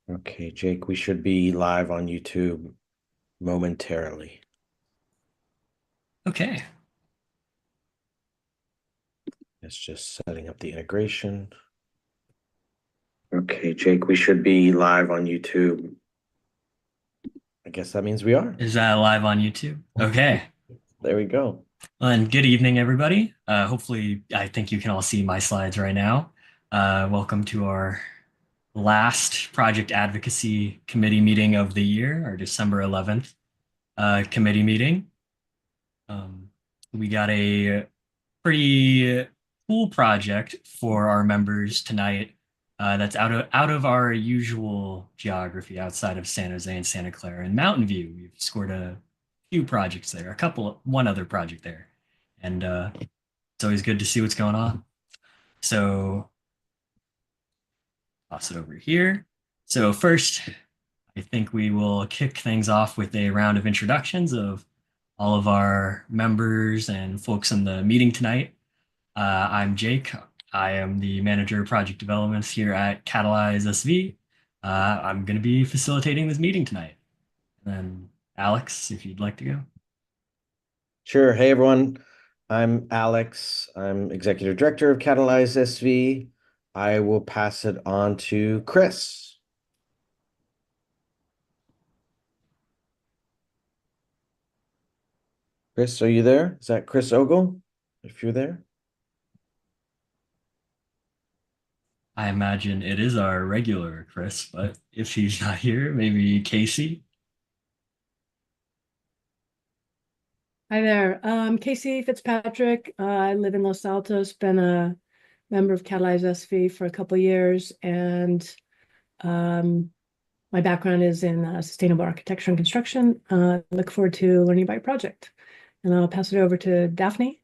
Okay, Jake, we should be live on YouTube momentarily. Okay. It's just setting up the integration. Okay, Jake, we should be live on YouTube. I guess that means we are. Is that live on YouTube? Okay. There we go. And good evening, everybody. Hopefully, I think you can all see my slides right now. Welcome to our last Project Advocacy Committee meeting of the year, our December 11th committee meeting. We got a pretty cool project for our members tonight. That's out of our usual geography, outside of San Jose and Santa Clara and Mountain View. We've scored a few projects there, one other project there, and it's always good to see what's going on. So toss it over here. So first, I think we will kick things off with a round of introductions of all of our members and folks in the meeting tonight. I'm Jake. I am the manager of project developments here at Catalyze SV. I'm going to be facilitating this meeting tonight. And then Alex, if you'd like to go. Sure. Hey, everyone. I'm Alex. I'm Executive Director of Catalyze SV. I will pass it on to Chris. Chris, are you there? Is that Chris Ogle? If you're there. I imagine it is our regular Chris, but if he's not here, maybe Casey. Hi there. Casey Fitzpatrick. I live in Los Altos, been a member of Catalyze SV for a couple years, and my background is in sustainable architecture and construction. Look forward to learning about your project. And I'll pass it over to Daphne.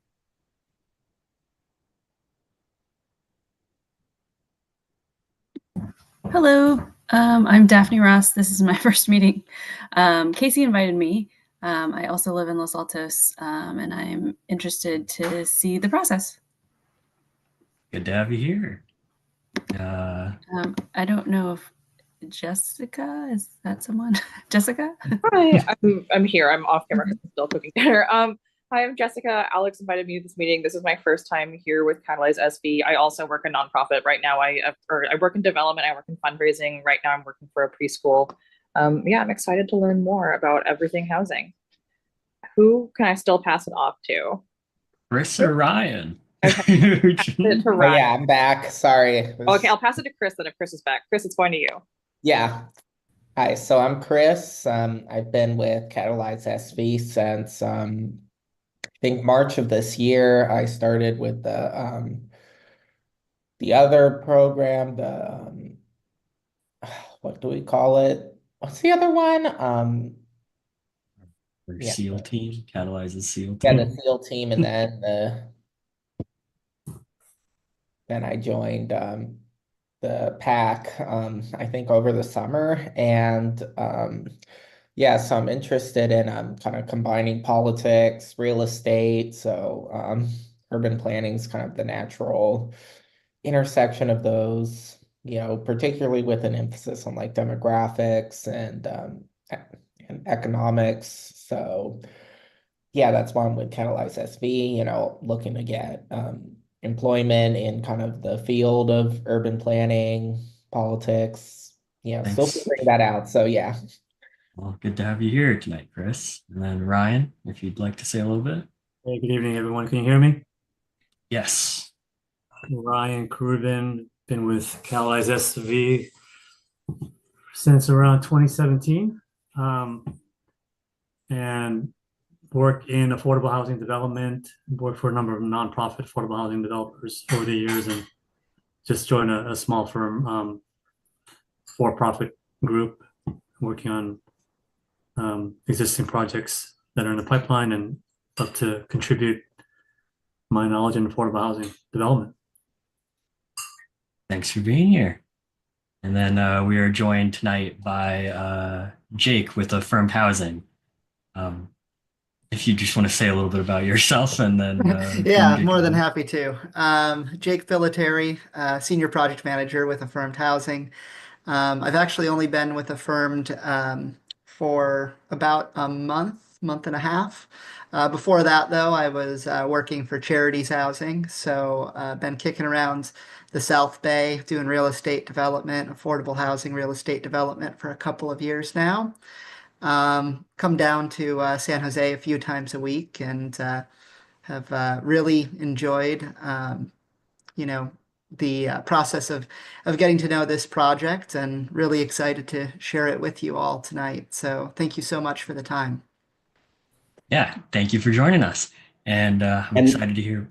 Hello, I'm Daphne Ross. This is my first meeting. Casey invited me. I also live in Los Altos, and I'm interested to see the process. Good to have you here. I don't know if Jessica, is that someone? Jessica? Hi, I'm here. I'm off camera because I'm still cooking dinner. Hi, I'm Jessica. Alex invited me to this meeting. This is my first time here with Catalyze SV. I also work in nonprofit right now. I work in development. I work in fundraising. Right now, I'm working for a preschool. Yeah, I'm excited to learn more about everything housing. Who can I still pass it off to? Chris or Ryan? Okay. Oh, yeah, I'm back. Sorry. Okay, I'll pass it to Chris then if Chris is back. Chris, it's going to you. Yeah. Hi, so I'm Chris. I've been with Catalyze SV since I think March of this year. I started with the other program, what do we call it? What's the other one? Yeah. SEAL team, Catalyze's SEAL Yeah, team. the SEAL team, and then I joined the pack, I think over the summer. And yeah, so I'm interested in kind of combining politics, real estate. So urban planning is kind of the natural intersection of those, particularly with an emphasis on like demographics and economics. So yeah, that's why I'm with Catalyze SV, looking to get employment in kind of the field of urban planning, politics, still Thanks. figuring that out. So yeah. Well, good to have you here tonight, Chris. And then Ryan, if you'd like to say a little bit. Hey, good evening, everyone. Can you hear me? Yes. Ryan Crubin, been with Catalyze SV since around 2017, and work in affordable housing development, worked for a number of nonprofit affordable housing developers over the years, and just joined a small firm, for-profit group, working on existing projects that are in the pipeline, and love to contribute my knowledge in affordable housing development. Thanks for being here. And then we are joined tonight by Jake with Affirmed Housing. If you just want to say a little bit about yourself, and then yeah, more than happy to. Jake Filateri, Senior Project Manager with Affirmed Housing. I've actually only been with Affirmed for about a month and a half. Before that, though, I was working for Charities Housing, so been kicking around the South Bay doing real estate development, affordable housing real estate development for a couple of years now. Come down to San Jose a few times a week and have really enjoyed, you know, the process of getting to know this project and really excited to share it with you all tonight. So thank you so much for the time. Yeah, thank you for joining us. And I'm And excited to hear.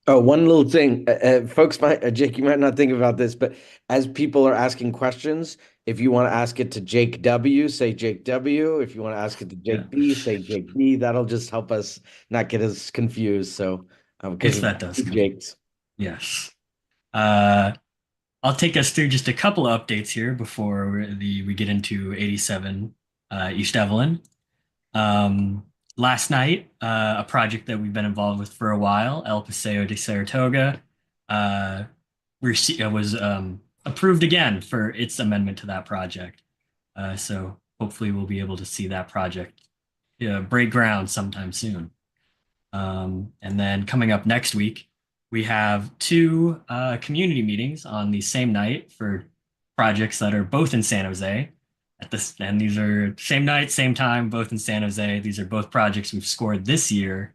Oh, one little thing, folks might, Jake, you might not think about this, but as people are asking questions, if you want to ask it to Jake W, say Jake W. If you want to ask it to yeah. Jake B, say Jake B. That'll just help us not get as confused. So, because If of that does two come. Jakes. Yes. I'll take us through just a couple of updates here before we get into 87 East Evelyn. Last night, a project that we've been involved with for a while, El Paseo de Saratoga, was approved again for its amendment to that project. So hopefully we'll be able to see that project break ground sometime soon. And then coming up next week, we have two community meetings on the same night for projects that are both in San Jose. And these are same night, same time, both in San Jose. These are both projects we've scored this year.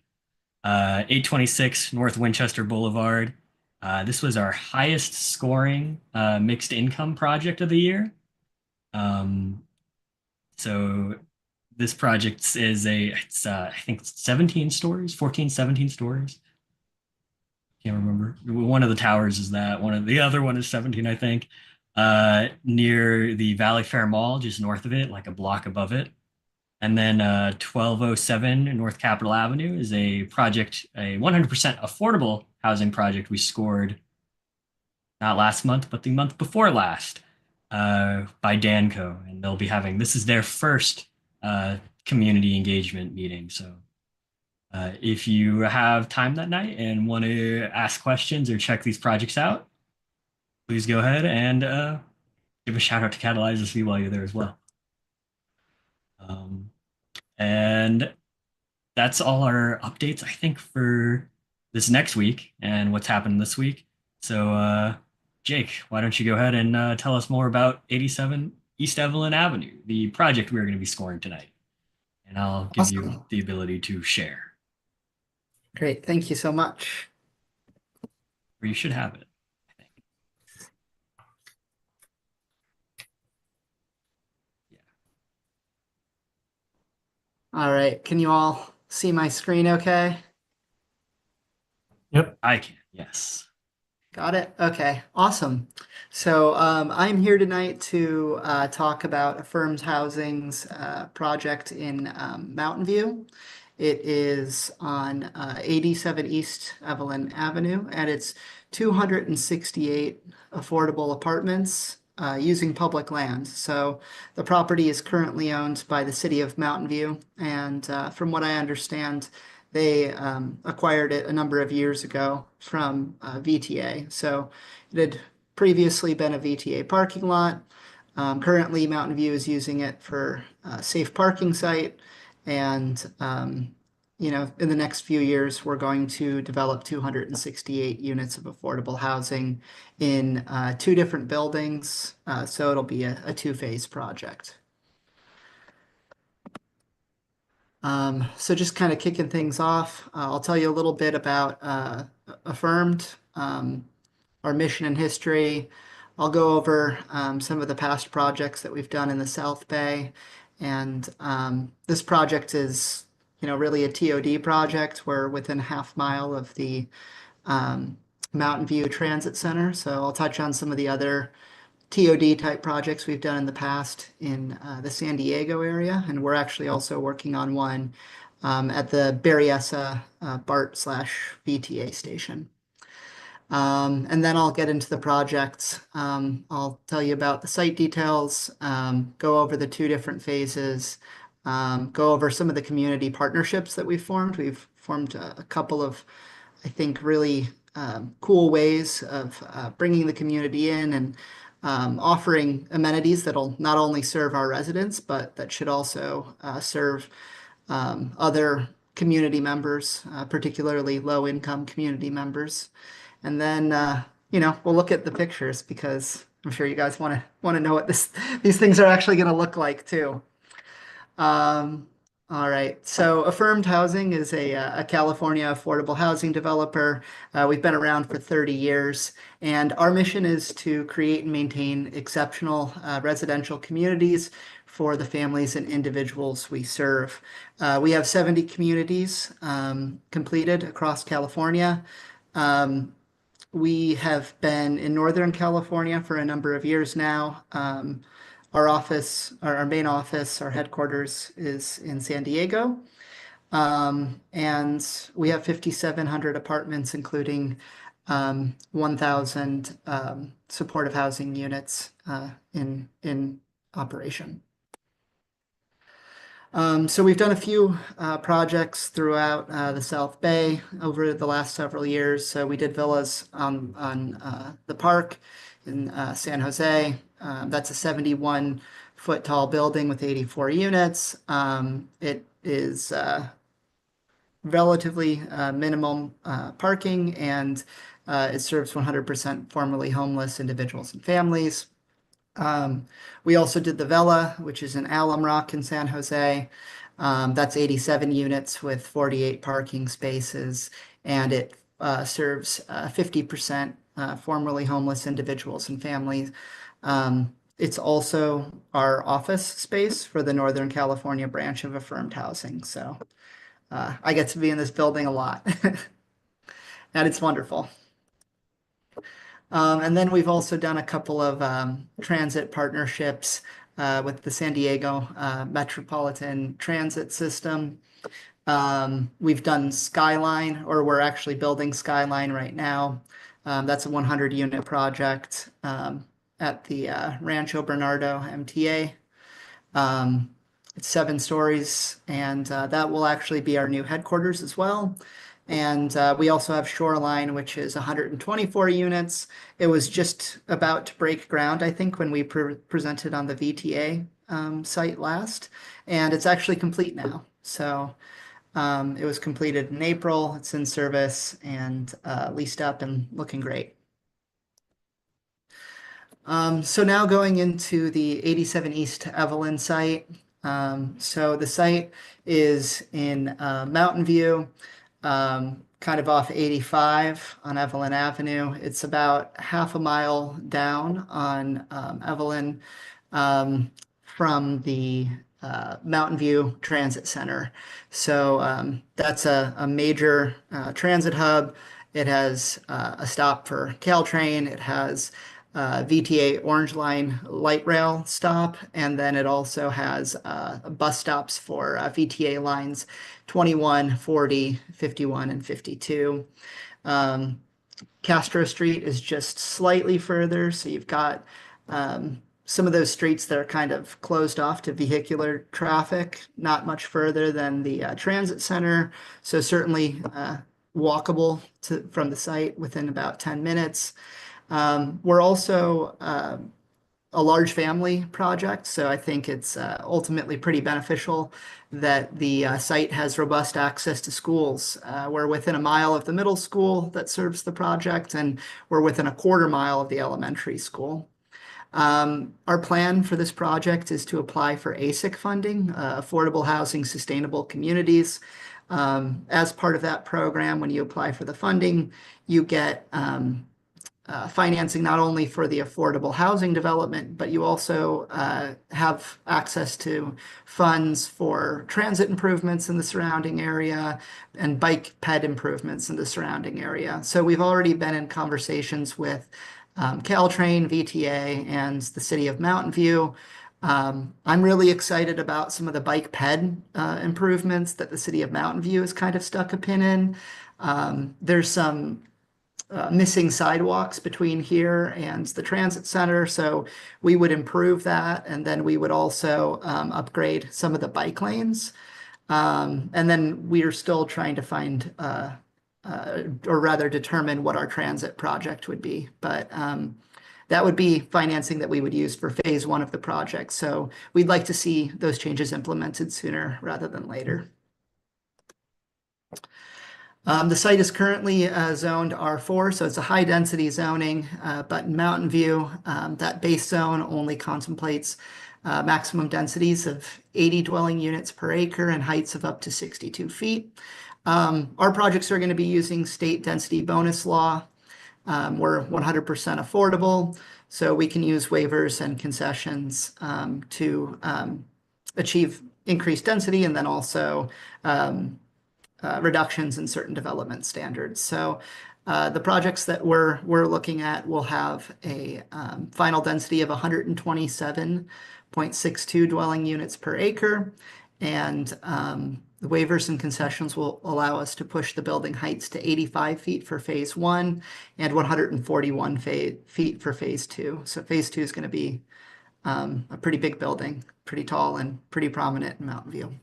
826 North Winchester Boulevard. This was our highest scoring mixed income project of the year. So this project is I think 17 stories, 14, 17 stories. Can't remember. One of the towers is that. The other one is 17, I think. Near the Valley Fair Mall, just north of it, like a block above it. And then 1207 North Capitol Avenue is a project, a 100% affordable housing project we scored not last month, but the month before last by Danco. And they'll be having, this is their first community engagement meeting. So if you have time that night and want to ask questions or check these projects out, please go ahead and give a shout out to Catalyze SV while you're there as well. And that's all our updates, I think, for this next week and what's happened this week. So, Jake, why don't you go ahead and tell us more about 87 East Evelyn Avenue, the project we're going to be scoring tonight. And I'll give you the ability to share. Great. Thank you so much. Or you should have it, I think. Yeah. All right. Can you all see my screen okay? Yep. I can, yes. Got it. Okay, awesome. So I'm here tonight to talk about Affirmed Housing's project in Mountain View. It is on 87 East Evelyn Avenue, and it's 268 affordable apartments using public land. So the property is currently owned by the city of Mountain View, and from what I understand, they acquired it a number of years ago from VTA. So it had previously been a VTA parking lot. Currently, Mountain View is using it for a safe parking site. And, in the next few years, we're going to develop 268 units of affordable housing in two different buildings. So it'll be a two-phase project. So just kind of kicking things off, I'll tell you a little bit about Affirmed, our mission and history. I'll go over some of the past projects that we've done in the South Bay. And this project is, really a TOD project. We're within a half mile of the Mountain View Transit Center. So I'll touch on some of the other TOD type projects we've done in the past in the San Diego area, and we're actually also working on one at the Berryessa BART/VTA station. And then I'll get into the projects. I'll tell you about the site details, go over the two different phases, go over some of the community partnerships that we've formed. We've formed a couple of, I think, really cool ways of bringing the community in and offering amenities that'll not only serve our residents, but that should also serve other community members, particularly low-income community members. And then, we'll look at the pictures because I'm sure you guys want to know what these things are actually going to look like too. All right. So Affirmed Housing is a California affordable housing developer. We've been around for 30 years, and our mission is to create and maintain exceptional residential communities for the families and individuals we serve. We have 70 communities completed across California. We have been in Northern California for a number of years now. Our main office, our headquarters is in San Diego. And we have 5,700 apartments, including 1,000 supportive housing units in operation. So we've done a few projects throughout the South Bay over the last several years. So we did villas on the park in San Jose. That's a 71-foot tall building with 84 units. It is relatively minimum parking, and it serves 100% formerly homeless individuals and families. We also did the Vela, which is in Alum Rock in San Jose. That's 87 units with 48 parking spaces, and it serves 50% formerly homeless individuals and families. It's also our office space for the Northern California branch of Affirmed Housing. So I get to be in this building a lot, and it's wonderful. And then we've also done a couple of transit partnerships with the San Diego Metropolitan Transit System. We've done Skyline, or we're actually building Skyline right now. That's a 100-unit project at the Rancho Bernardo MTA. It's 7 stories, and that will actually be our new headquarters as well. And we also have Shoreline, which is 124 units. It was just about to break ground, I think, when we presented on the VTA site last. And it's actually complete now. So it was completed in April. It's in service and leased up and looking great. So now going into the 87 East Evelyn site. So the site is in Mountain View, kind of off 85 on Evelyn Avenue. It's about half a mile down on Evelyn from the Mountain View Transit Center. So that's a major transit hub. It has a stop for Caltrain. It has VTA Orange Line light rail stop, and then it also has bus stops for VTA lines 21, 40, 51, and 52. Castro Street is just slightly further, so you've got some of those streets that are kind of closed off to vehicular traffic, not much further than the transit center, so certainly walkable from the site within about 10 minutes. We're also a large family project, so I think it's ultimately pretty beneficial that the site has robust access to schools. We're within a mile of the middle school that serves the project, and we're within a quarter mile of the elementary school. Our plan for this project is to apply for ASIC funding, Affordable Housing Sustainable Communities. As part of that program, when you apply for the funding, you get financing not only for the affordable housing development, but you also have access to funds for transit improvements in the surrounding area and bike ped improvements in the surrounding area. So we've already been in conversations with Caltrain, VTA, and the city of Mountain View. I'm really excited about some of the bike ped improvements that the city of Mountain View has kind of stuck a pin in. There's some missing sidewalks between here and the transit center, so we would improve that, and then we would also upgrade some of the bike lanes. And then we are still trying to find, or rather determine what our transit project would be. But that would be financing that we would use for phase one of the project. So we'd like to see those changes implemented sooner rather than later. The site is currently zoned R4, so it's a high density zoning, but in Mountain View, that base zone only contemplates maximum densities of 80 dwelling units per acre and heights of up to 62 feet. Our projects are going to be using state density bonus law. We're 100% affordable, so we can use waivers and concessions to achieve increased density and then also reductions in certain development standards. So the projects that we're looking at will have a final density of 127.62 dwelling units per acre, and the waivers and concessions will allow us to push the building heights to 85 feet for phase one and 141 feet for phase two. So phase two is going to be a pretty big building, pretty tall and pretty prominent in Mountain View.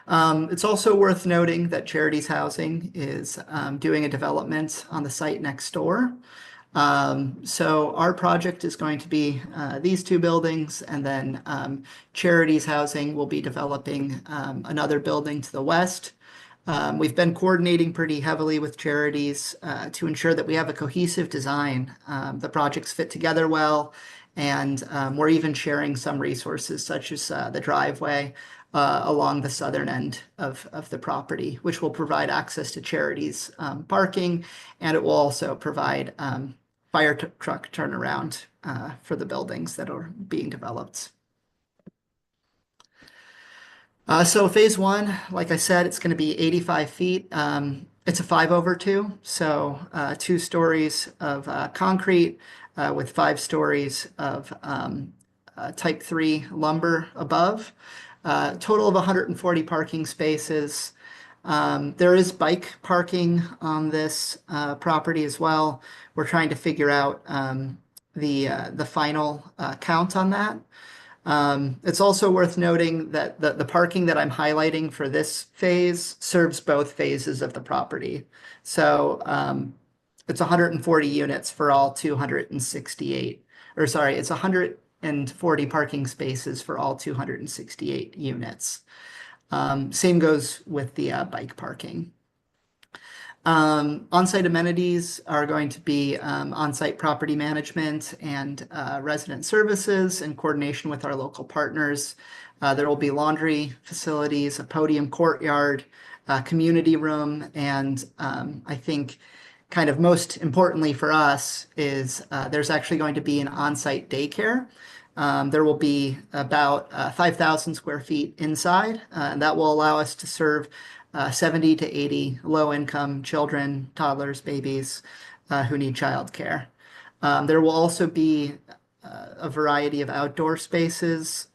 It's also worth noting that Charities Housing is doing a development on the site next door. So our project is going to be these two buildings, and then Charities Housing will be developing another building to the west. We've been coordinating pretty heavily with Charities to ensure that we have a cohesive design. The projects fit together well, and we're even sharing some resources such as the driveway along the southern end of the property, which will provide access to Charities parking, and it will also provide fire truck turnaround for the buildings that are being developed. So phase one, like I said, it's going to be 85 feet. It's a 5/2, so 2 stories of concrete with 5 stories of type 3 lumber above. Total of 140 parking spaces. There is bike parking on this property as well. We're trying to figure out the final count on that. It's also worth noting that the parking that I'm highlighting for this phase serves both phases of the property. So it's 140 units for all 268, or sorry, it's 140 parking spaces for all 268 units. Same goes with the bike parking. On-site amenities are going to be on-site property management and resident services in coordination with our local partners. There will be laundry facilities, a podium courtyard, a community room, and I think kind of most importantly for us is there's actually going to be an on-site daycare. There will be about 5,000 square feet inside, and that will allow us to serve 70 to 80 low-income children, toddlers, babies who need childcare. There will also be a variety of outdoor spaces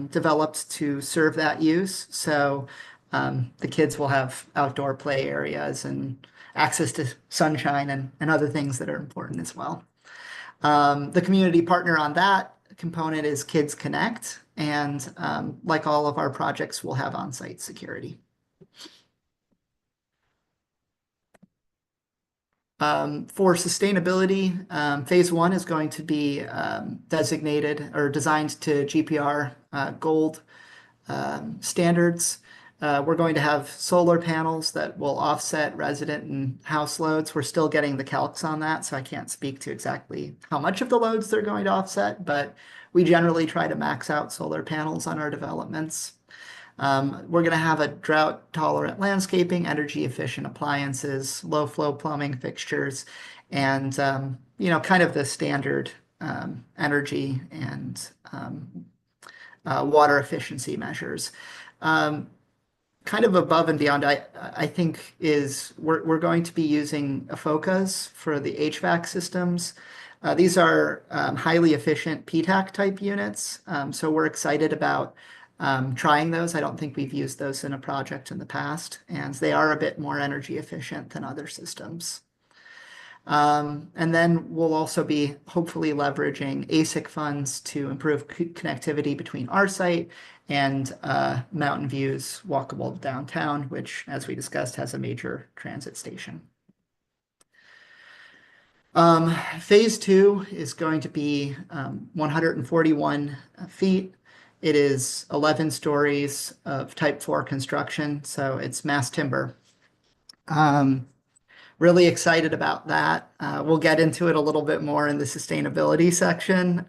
developed to serve that use. So the kids will have outdoor play areas and access to sunshine and other things that are important as well. The community partner on that component is Kids Connect, and like all of our projects, we'll have on-site security. For sustainability, phase one is going to be designated or designed to GPR gold standards. We're going to have solar panels that will offset resident and house loads. We're still getting the calcs on that, so I can't speak to exactly how much of the loads they're going to offset, but we generally try to max out solar panels on our developments. We're going to have a drought-tolerant landscaping, energy-efficient appliances, low-flow plumbing fixtures, and kind of the standard energy and water efficiency measures. Kind of above and beyond, I think is we're going to be using AFOCAs for the HVAC systems. These are highly efficient PTAC type units, so we're excited about trying those. I don't think we've used those in a project in the past, and they are a bit more energy efficient than other systems. And then we'll also be hopefully leveraging ASIC funds to improve connectivity between our site and Mountain View's walkable downtown, which, as we discussed, has a major transit station. Phase 2 is going to be 141 feet. It is 11 stories of type 4 construction, so it's mass timber. Really excited about that. We'll get into it a little bit more in the sustainability section,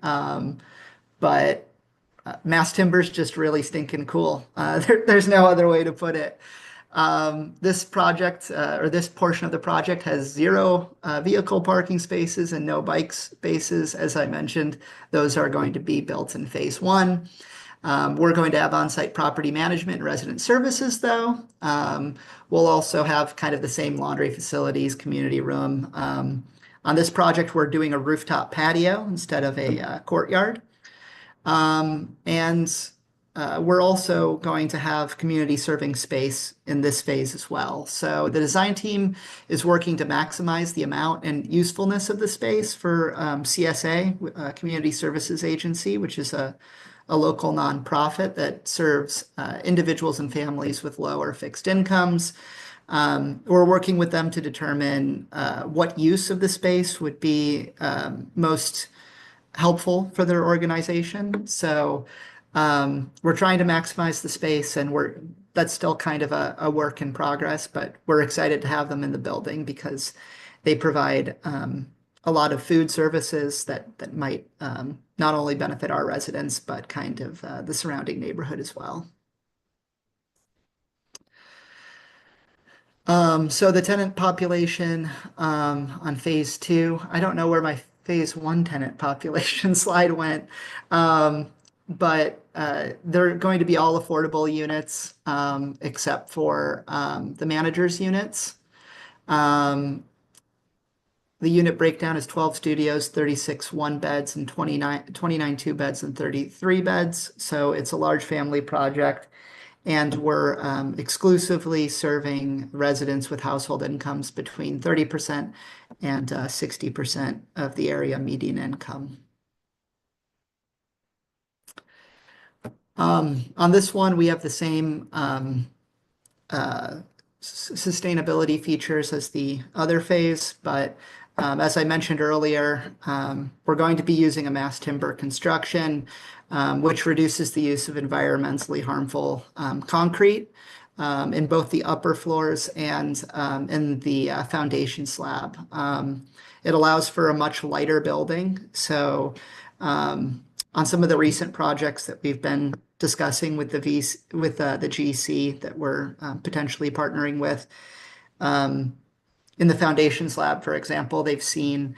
but mass timber is just really stinking cool. There's no other way to put it. This project or this portion of the project has 0 vehicle parking spaces and no bike spaces. As I mentioned, those are going to be built in phase 1. We're going to have on-site property management and resident services, though. We'll also have kind of the same laundry facilities, community room. On this project, we're doing a rooftop patio instead of a courtyard. And we're also going to have community serving space in this phase as well. So the design team is working to maximize the amount and usefulness of the space for CSA, Community Services Agency, which is a local nonprofit that serves individuals and families with low or fixed incomes. We're working with them to determine what use of the space would be most helpful for their organization. So we're trying to maximize the space, and that's still kind of a work in progress, but we're excited to have them in the building because they provide a lot of food services that might not only benefit our residents, but kind of the surrounding neighborhood as well. So the tenant population on phase 2, I don't know where my phase 1 tenant population slide went, but they're going to be all affordable units except for the manager's units. The unit breakdown is 12 studios, 36 one-beds, and 29 two-beds, and 33 beds. So it's a large family project. And we're exclusively serving residents with household incomes between 30% and 60% of the area median income. On this one, we have the same sustainability features as the other phase, but as I mentioned earlier, we're going to be using a mass timber construction, which reduces the use of environmentally harmful concrete in both the upper floors and in the foundation slab. It allows for a much lighter building. So on some of the recent projects that we've been discussing with the GC that we're potentially partnering with, in the foundation slab, for example, they've seen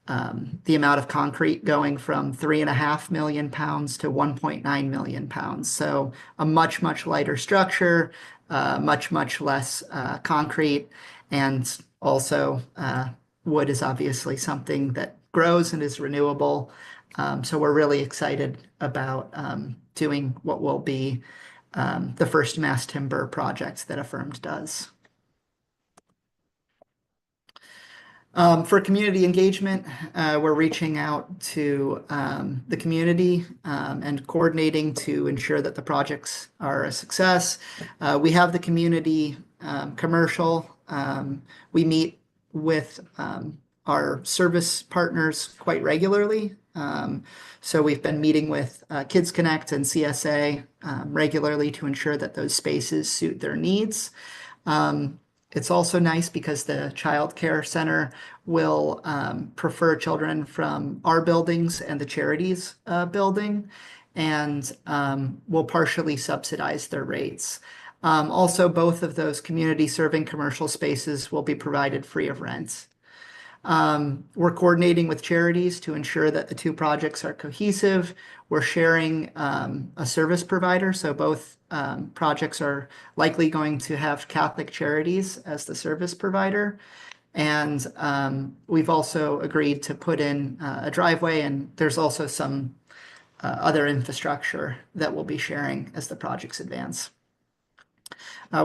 the amount of concrete going from 3.5 million pounds to 1.9 million pounds. So a much, much lighter structure, much, much less concrete. And also wood is obviously something that grows and is renewable. So we're really excited about doing what will be the first mass timber project that Affirmed does. For community engagement, we're reaching out to the community and coordinating to ensure that the projects are a success. We have the community commercial. We meet with our service partners quite regularly. So we've been meeting with Kids Connect and CSA regularly to ensure that those spaces suit their needs. It's also nice because the child care center will prefer children from our buildings and the charities building, and will partially subsidize their rates. Also, both of those community serving commercial spaces will be provided free of rent. We're coordinating with charities to ensure that the two projects are cohesive. We're sharing a service provider, so both projects are likely going to have Catholic Charities as the service provider. And we've also agreed to put in a driveway, and there's also some other infrastructure that we'll be sharing as the projects advance.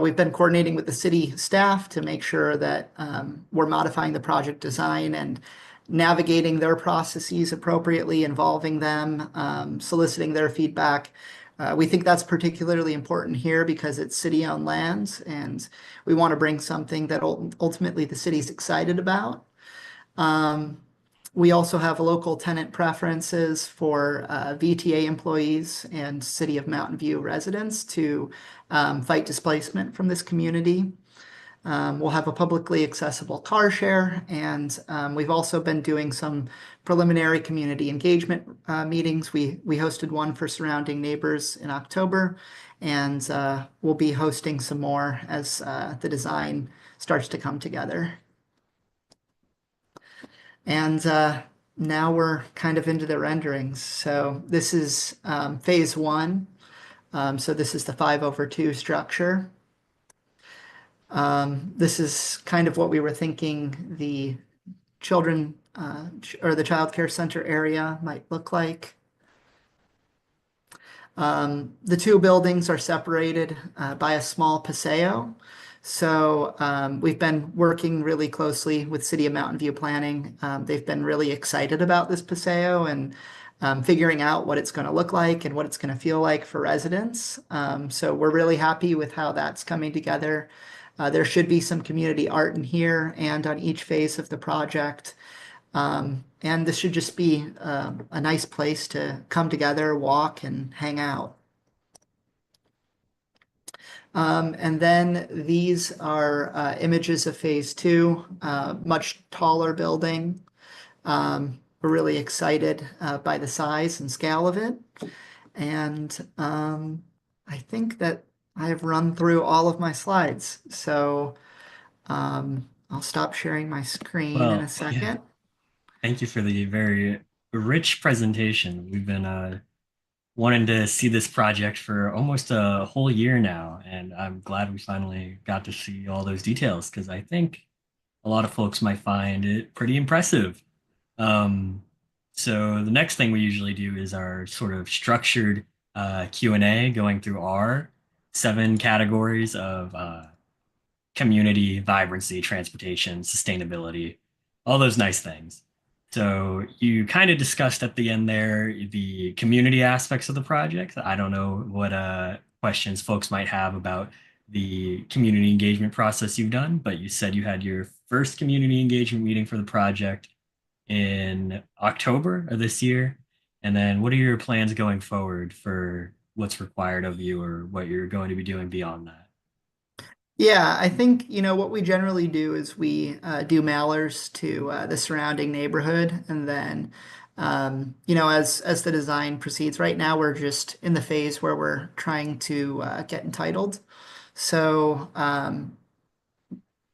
We've been coordinating with the city staff to make sure that we're modifying the project design and navigating their processes appropriately, involving them, soliciting their feedback. We think that's particularly important here because it's city-owned lands, and we want to bring something that ultimately the city's excited about. We also have local tenant preferences for VTA employees and City of Mountain View residents to fight displacement from this community. We'll have a publicly accessible car share, and we've also been doing some preliminary community engagement meetings. We hosted one for surrounding neighbors in October, and we'll be hosting some more as the design starts to come together. And now we're kind of into the renderings. So this is phase one. So this is the 5/2 structure. This is kind of what we were thinking the children or the child care center area might look like. The two buildings are separated by a small paseo. So we've been working really closely with City of Mountain View Planning. They've been really excited about this paseo and figuring out what it's going to look like and what it's going to feel like for residents. So we're really happy with how that's coming together. There should be some community art in here and on each phase of the project. And this should just be a nice place to come together, walk, and hang out. And then these are images of phase two, much taller building. We're really excited by the size and scale of it. And I think that I've run through all of my slides. So I'll stop sharing my screen in a second. Yeah. Thank you for the very rich presentation. We've been wanting to see this project for almost a whole year now, and I'm glad we finally got to see all those details because I think a lot of folks might find it pretty impressive. So the next thing we usually do is our sort of structured Q&A, going through our 7 categories of community, vibrancy, transportation, sustainability, all those nice things. So you kind of discussed at the end there the community aspects of the project. I don't know what questions folks might have about the community engagement process you've done, but you said you had your first community engagement meeting for the project in October of this year. And then what are your plans going forward for what's required of you or what you're going to be doing beyond that? Yeah, I think, what we generally do is we do mailers to the surrounding neighborhood. And then, as the design proceeds, right now we're just in the phase where we're trying to get entitled. So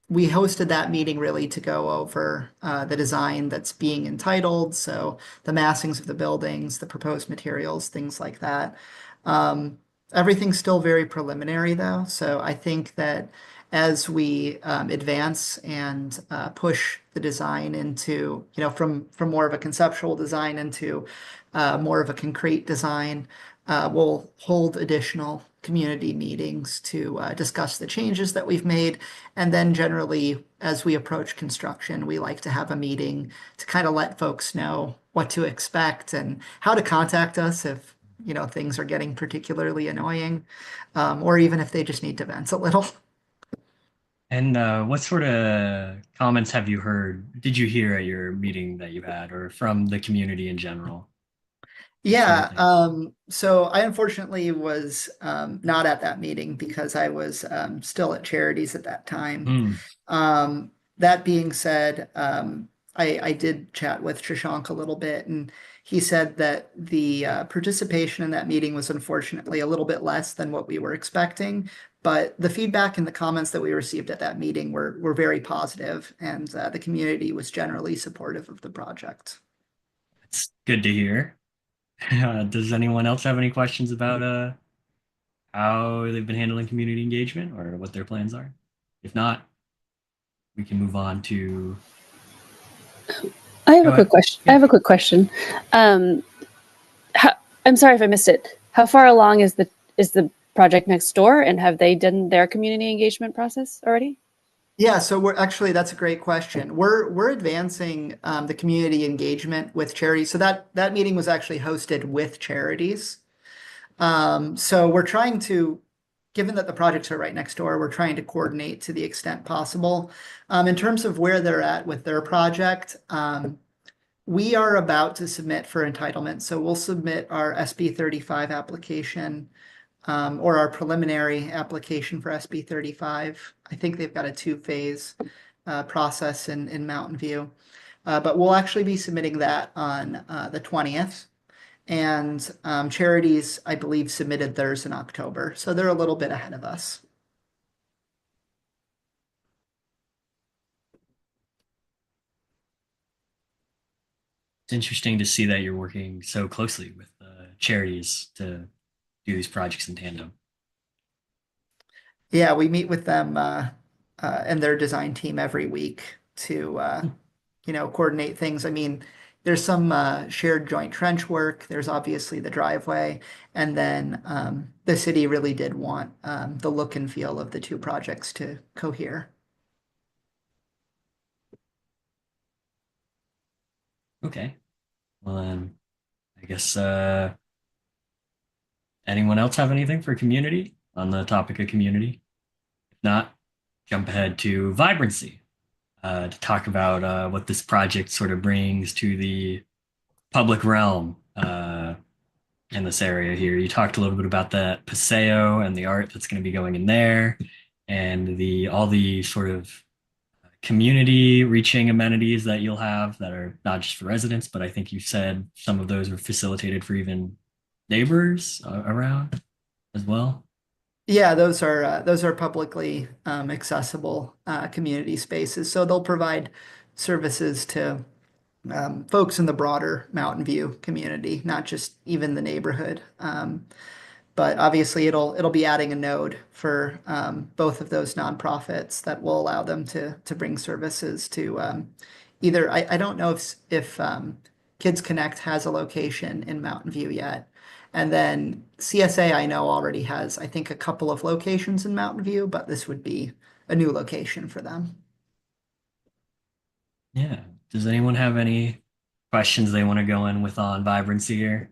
we hosted that meeting really to go over the design that's being entitled. So the massings of the buildings, the proposed materials, things like that. Everything's still very preliminary though. So I think that as we advance and push the design into, from more of a conceptual design into more of a concrete design, we'll hold additional community meetings to discuss the changes that we've made. And then generally, as we approach construction, we like to have a meeting to kind of let folks know what to expect and how to contact us if things are getting particularly annoying, or even if they just need to vent a little. And what sort of comments have you heard? Did you hear at your meeting that you had, or from the community in general? Yeah, so I unfortunately was not at that meeting because I was still at Charities at that time. That being said, I did chat with Shashank a little bit, and he said that the participation in that meeting was unfortunately a little bit less than what we were expecting. But the feedback and the comments that we received at that meeting were very positive, and the community was generally supportive of the project. It's good to hear. Does anyone else have any questions about how they've been handling community engagement or what their plans are? If not, we can move on to. I have a quick question. Yeah. I have a quick question. I'm sorry if I missed it. How far along is the project next door, and have they done their community engagement process already? Yeah, so that's a great question. We're advancing the community engagement with Charities. So that meeting was actually hosted with Charities. So we're trying to given that the projects are right next door, we're trying to coordinate to the extent possible. In terms of where they're at with their project, we are about to submit for entitlement. So we'll submit our SB 35 application, or our preliminary application for SB 35. I think they've got a 2-phase process in Mountain View. But we'll actually be submitting that on the 20th. And Charities, I believe, submitted theirs in October. So they're a little bit ahead of us. It's interesting to see that you're working so closely with Charities to do these projects in tandem. Yeah, we meet with them and their design team every week to coordinate things. I mean, there's some shared joint trench work. There's obviously the driveway, and then the city really did want the look and feel of the two projects to cohere. Okay. Well, then, I guess anyone else have anything for community on the topic of community? If not, jump ahead to vibrancy to talk about what this project sort of brings to the public realm in this area here. You talked a little bit about the paseo and the art that's going to be going in there, and all the sort of community reaching amenities that you'll have that are not just for residents, but I think you said some of those are facilitated for even neighbors around as well. Yeah, those are publicly accessible community spaces. So they'll provide services to folks in the broader Mountain View community, not just even the neighborhood. But obviously, it'll be adding a node for both of those nonprofits that will allow them to bring services to either. I don't know if Kids Connect has a location in Mountain View yet. And then CSA, I know, already has, I think, a couple of locations in Mountain View, but this would be a new location for them. Yeah. Does anyone have any questions they want to go in with on vibrancy here?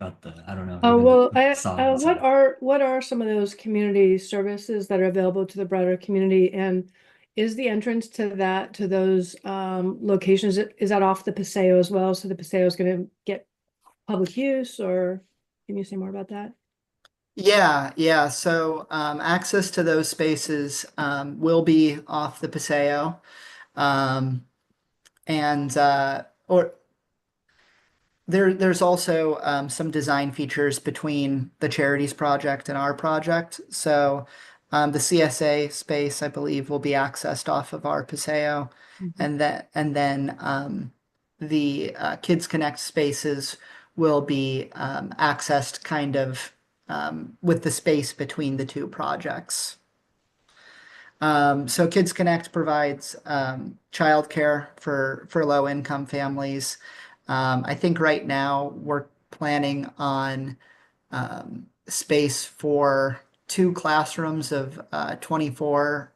About I don't know. Well, songs what are some of those community services that are available to the broader community? And is the entrance to those locations, is that off the paseo as well? So the paseo is going to get public use, or can you say more about that? Yeah. So access to those spaces will be off the paseo. And or there's also some design features between the Charities project and our project. So the CSA space, I believe, will be accessed off of our paseo, and then the Kids Connect spaces will be accessed kind of with the space between the two projects. So Kids Connect provides childcare for low income families. I think right now we're planning on space for 2 classrooms of 24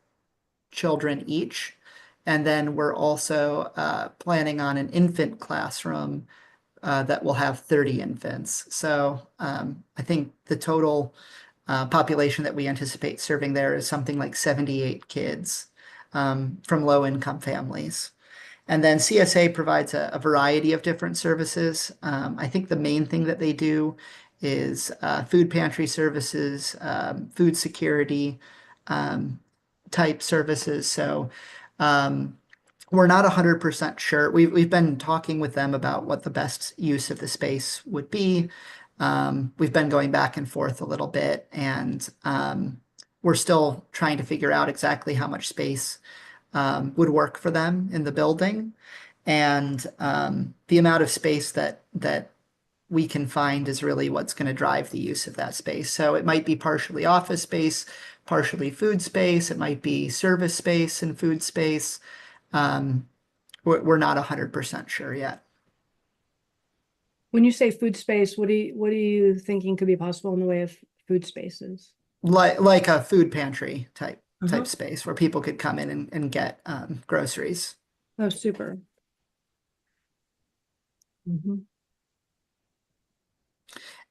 children each. And then we're also planning on an infant classroom that will have 30 infants. So I think the total population that we anticipate serving there is something like 78 kids from low income families. And then CSA provides a variety of different services. I think the main thing that they do is food pantry services, food security type services. So we're not 100% sure. We've been talking with them about what the best use of the space would be. We've been going back and forth a little bit, and we're still trying to figure out exactly how much space would work for them in the building. And the amount of space that we can find is really what's going to drive the use of that space. So it might be partially office space, partially food space. It might be service space and food space. We're not 100% sure yet. When you say food space, what are you thinking could be possible in the way of food spaces? Like a food pantry type space where people could come in and get groceries. Oh, super.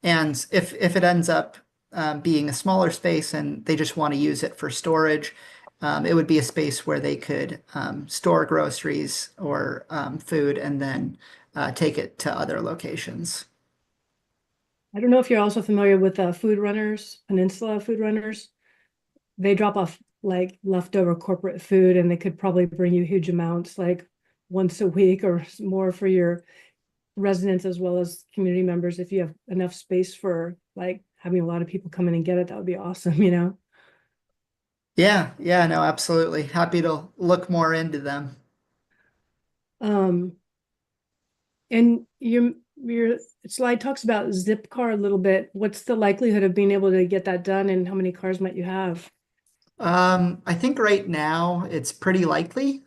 And if it ends up being a smaller space and they just want to use it for storage, it would be a space where they could store groceries or food and then take it to other locations. I don't know if you're also familiar with Food Runners, Peninsula Food Runners. They drop off like leftover corporate food and they could probably bring you huge amounts like once a week or more for your residents as well as community members. If you have enough space for like having a lot of people come in and get it, that would be awesome, you know? Yeah, yeah, no, absolutely. Happy to look more into them. Um, and your slide talks about Zipcar a little bit. What's the likelihood of being able to get that done and how many cars might you have? I think right now it's pretty likely.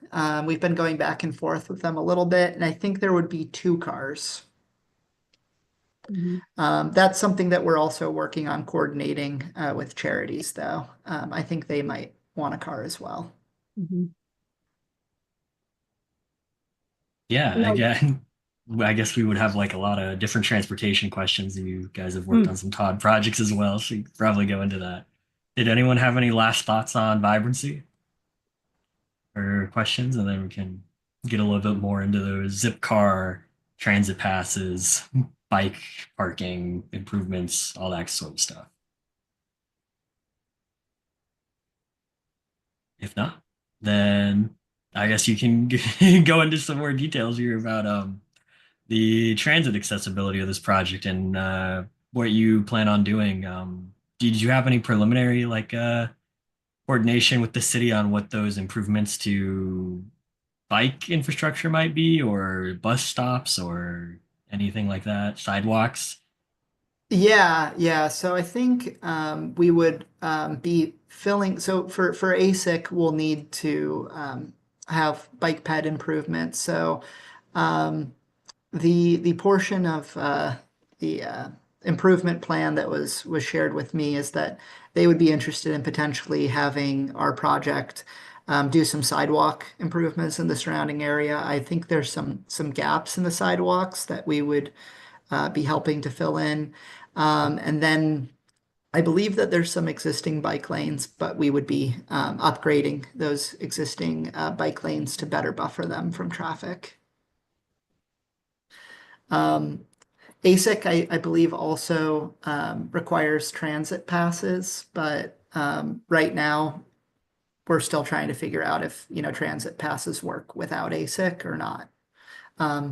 We've been going back and forth with them a little bit, and I think there would be 2 cars. That's something that we're also working on coordinating with charities, though. I think they might want a car as well. Yeah, No. I guess we would have like a lot of different transportation questions. And you guys have worked on some Todd projects as well, so you could probably go into that. Did anyone have any last thoughts on vibrancy or questions? And then we can get a little bit more into those zip car, transit passes, bike parking improvements, all that sort of stuff. If not, then I guess you can go into some more details here about the transit accessibility of this project and what you plan on doing. Did you have any preliminary coordination with the city on what those improvements to bike infrastructure might be, or bus stops, or anything like that, sidewalks? Yeah, yeah. So I think we would be filling. So for ASIC, we'll need to have bike ped improvements. So um, the portion of the improvement plan that was shared with me is that they would be interested in potentially having our project do some sidewalk improvements in the surrounding area. I think there's some gaps in the sidewalks that we would be helping to fill in. And then I believe that there's some existing bike lanes, but we would be upgrading those existing bike lanes to better buffer them from traffic. ASIC, I believe, also requires transit passes, but right now we're still trying to figure out if, transit passes work without ASIC or not.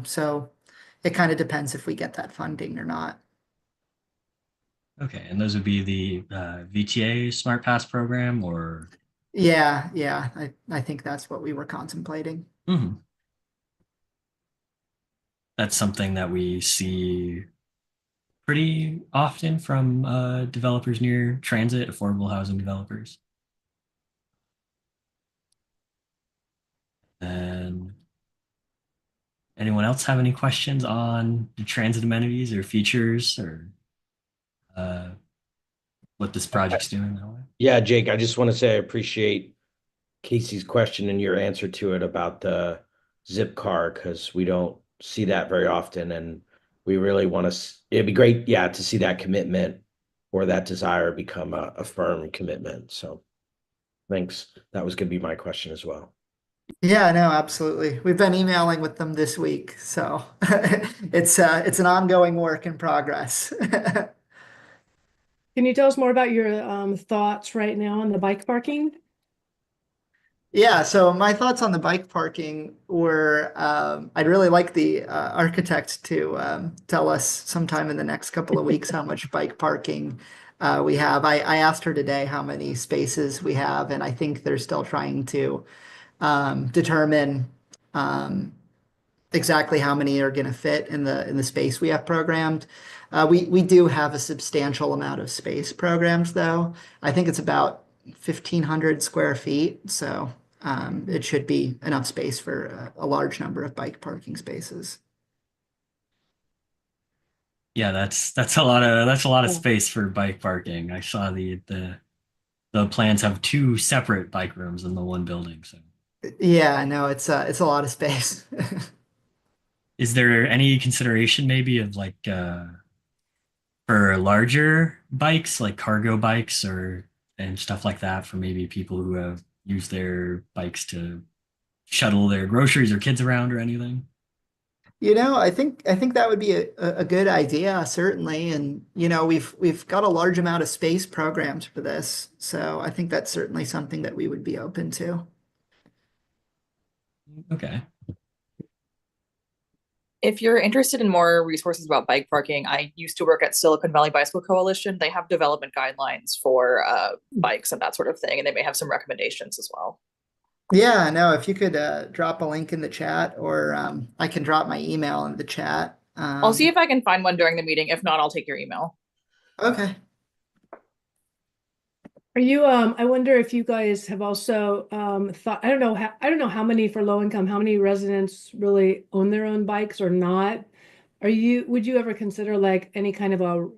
So it kind of depends if we get that funding or not. Okay, and those would be the VTA Smart Pass program, or Yeah, yeah, I think that's what we were contemplating. That's something that we see pretty often from developers near transit, affordable housing developers. And anyone else have any questions on the transit amenities or features or what this project's doing that way? Yeah, Jake, I just want to say I appreciate Casey's question and your answer to it about the zip car because we don't see that very often. And we really want to, it'd be great, yeah, to see that commitment or that desire become a firm commitment. So thanks. That was going to be my question as well. Yeah, no, absolutely. We've been emailing with them this week, so it's an ongoing work in progress. Can you tell us more about your thoughts right now on the bike parking? Yeah, so my thoughts on the bike parking were I'd really like the architect to tell us sometime in the next couple of weeks how much bike parking we have. I asked her today how many spaces we have, and I think they're still trying to determine exactly how many are going to fit in the space we have programmed. We do have a substantial amount of space programmed, though. I think it's about 1,500 square feet, so it should be enough space for a large number of bike parking spaces. Yeah, that's a lot of space for bike parking. I saw the plans have two separate bike rooms in the one building. So Yeah, no, it's a lot of space. is there any consideration maybe of for larger bikes, like cargo bikes and stuff like that, for maybe people who have used their bikes to shuttle their groceries or kids around or anything? I think that would be a good idea, certainly. And we've got a large amount of space programs for this, so I think that's certainly something that we would be open to. Okay. If you're interested in more resources about bike parking, I used to work at Silicon Valley Bicycle Coalition. They have development guidelines for bikes and that sort of thing, and they may have some recommendations as well. Yeah, no, if you could drop a link in the chat, or I can drop my email in the chat. I'll see if I can find one during the meeting. If not, I'll take your email. Okay. Are you, I wonder if you guys have also thought, I don't know how many for low income, how many residents really own their own bikes or not? Would you ever consider like any kind of a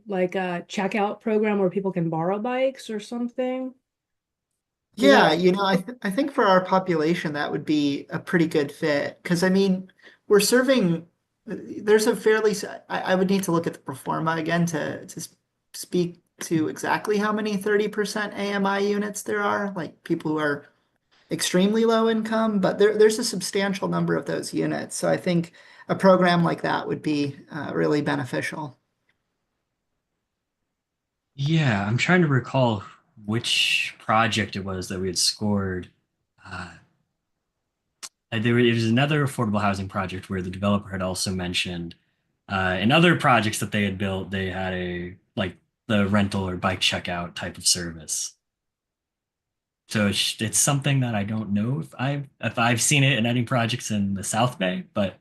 checkout program where people can borrow bikes or something? Yeah, I think for our population that would be a pretty good fit, because I mean we're serving. There's a I would need to look at the pro forma again to speak to exactly how many 30% AMI units there are, like people who are extremely low income, but there's a substantial number of those units. So I think a program like that would be really beneficial. Yeah, I'm trying to recall which project it was that we had scored. Uh, it was another affordable housing project where the developer had also mentioned in other projects that they had built, they had a like the rental or bike checkout type of service. So it's something that I don't know if I've seen it in any projects in the South Bay, but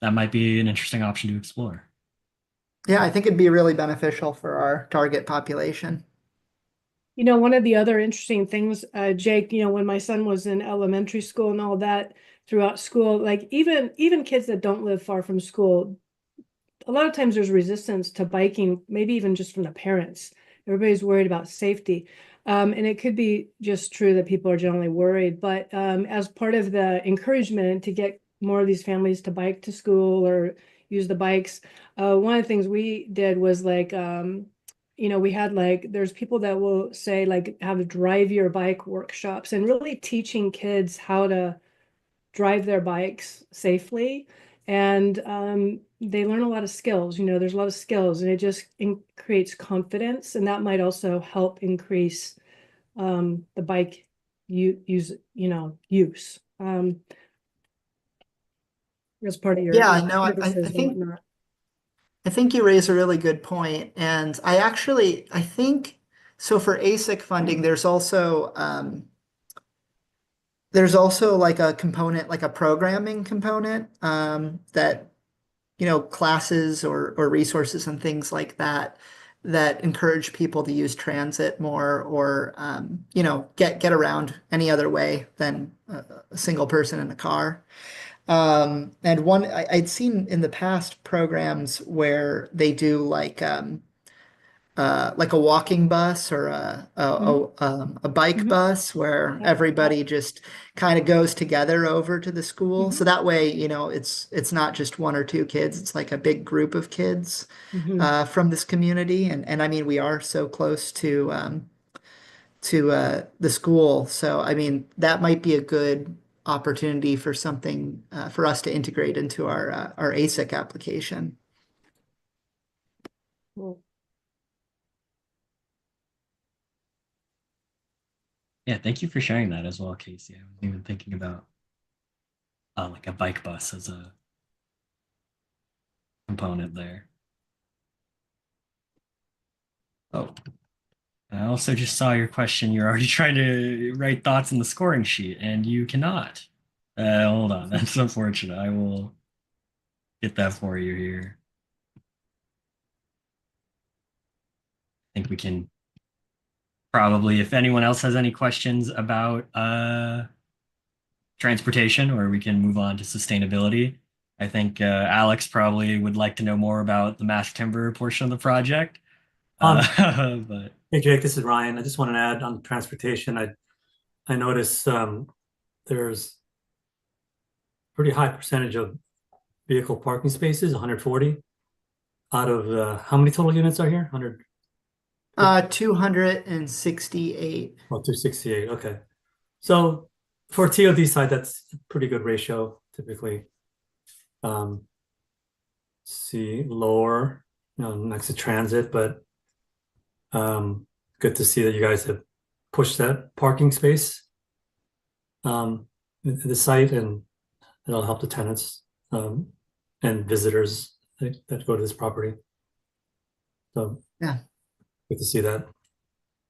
that might be an interesting option to explore. Yeah, I think it'd be really beneficial for our target population. One of the other interesting things, Jake, when my son was in elementary school and all that, throughout school, like even kids that don't live far from school, a lot of times there's resistance to biking, maybe even just from the parents. Everybody's worried about safety. And it could be just true that people are generally worried, but as part of the encouragement to get more of these families to bike to school or use the bikes, one of the things we did was like, we had there's people that will say like have drive your bike workshops and really teaching kids how to drive their bikes safely. And they learn a lot of skills. There's a lot of skills, and it just creates confidence, and that might also help increase the bike use. As part of your Yeah, no, services and whatnot. I think you raise a really good point. And I think so for ASIC funding, there's also like a component, like a programming component, that, classes or resources and things like that encourage people to use transit more, or, get around any other way than a single person in a car. And I'd seen in the past programs where they do like a walking bus or a bike bus where everybody just kind of goes together over to the school. So that way, it's not just one or two kids, it's like a big group of kids from this community. And I mean, we are so close to the school. So I mean, that might be a good opportunity for something for us to integrate into our ASIC application. Cool. Yeah, thank you for sharing that as well, Casey. I wasn't even thinking about like a bike bus as a component there. Oh, I also just saw your question. You're already trying to write thoughts in the scoring sheet, and you cannot. Hold on, that's unfortunate. I will get that for you here. I think we can probably, if anyone else has any questions about transportation, or we can move on to sustainability. I think Alex probably would like to know more about the mass timber portion of the project. But Hey Jake, this is Ryan. I just want to add on transportation. I notice there's pretty high percentage of vehicle parking spaces, 140. out of how many total units are here? 100? 268. Well, 268. Okay. So for TOD side, that's a pretty good ratio typically. See lower, next to transit, but good to see that you guys have pushed that parking space in the site, and it'll help the tenants and visitors that go to this property. So Yeah. good to see that.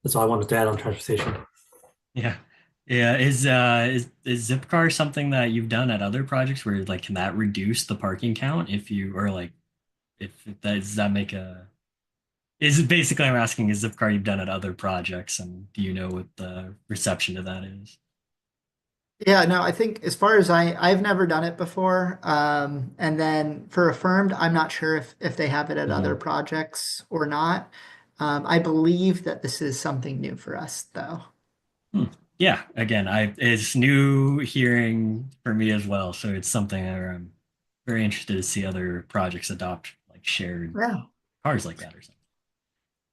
That's all I wanted to add on transportation. Yeah. Yeah. Is Zipcar something that you've done at other projects where like can that reduce the parking count if you or like if that does that make a is it basically I'm asking is Zipcar you've done at other projects and do you know what the reception to that is? Yeah, no, I think as far as I've never done it before. And then for Affirmed, I'm not sure if they have it at other projects or not. I believe that this is something new for us, though. Yeah, again, it's new hearing for me as well, so it's something where I'm very interested to see other projects adopt like shared Yeah. cars like that or something.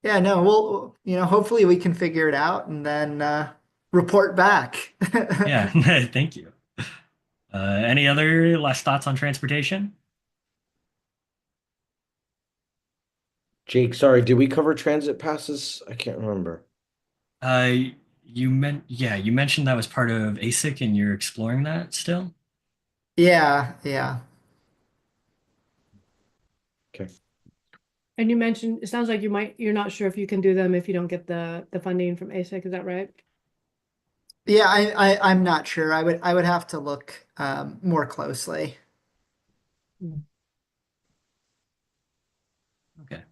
Yeah, no, hopefully we can figure it out and then report back. Yeah, thank you. Any other last thoughts on transportation? Jake, sorry, did we cover transit passes? I can't remember. Uh, you mentioned that was part of ASIC and you're exploring that still? Yeah, yeah. Okay. And you mentioned, it sounds like you're not sure if you can do them if you don't get the funding from ASIC, is that right? Yeah, I'm not sure. I would have to look more closely. Okay.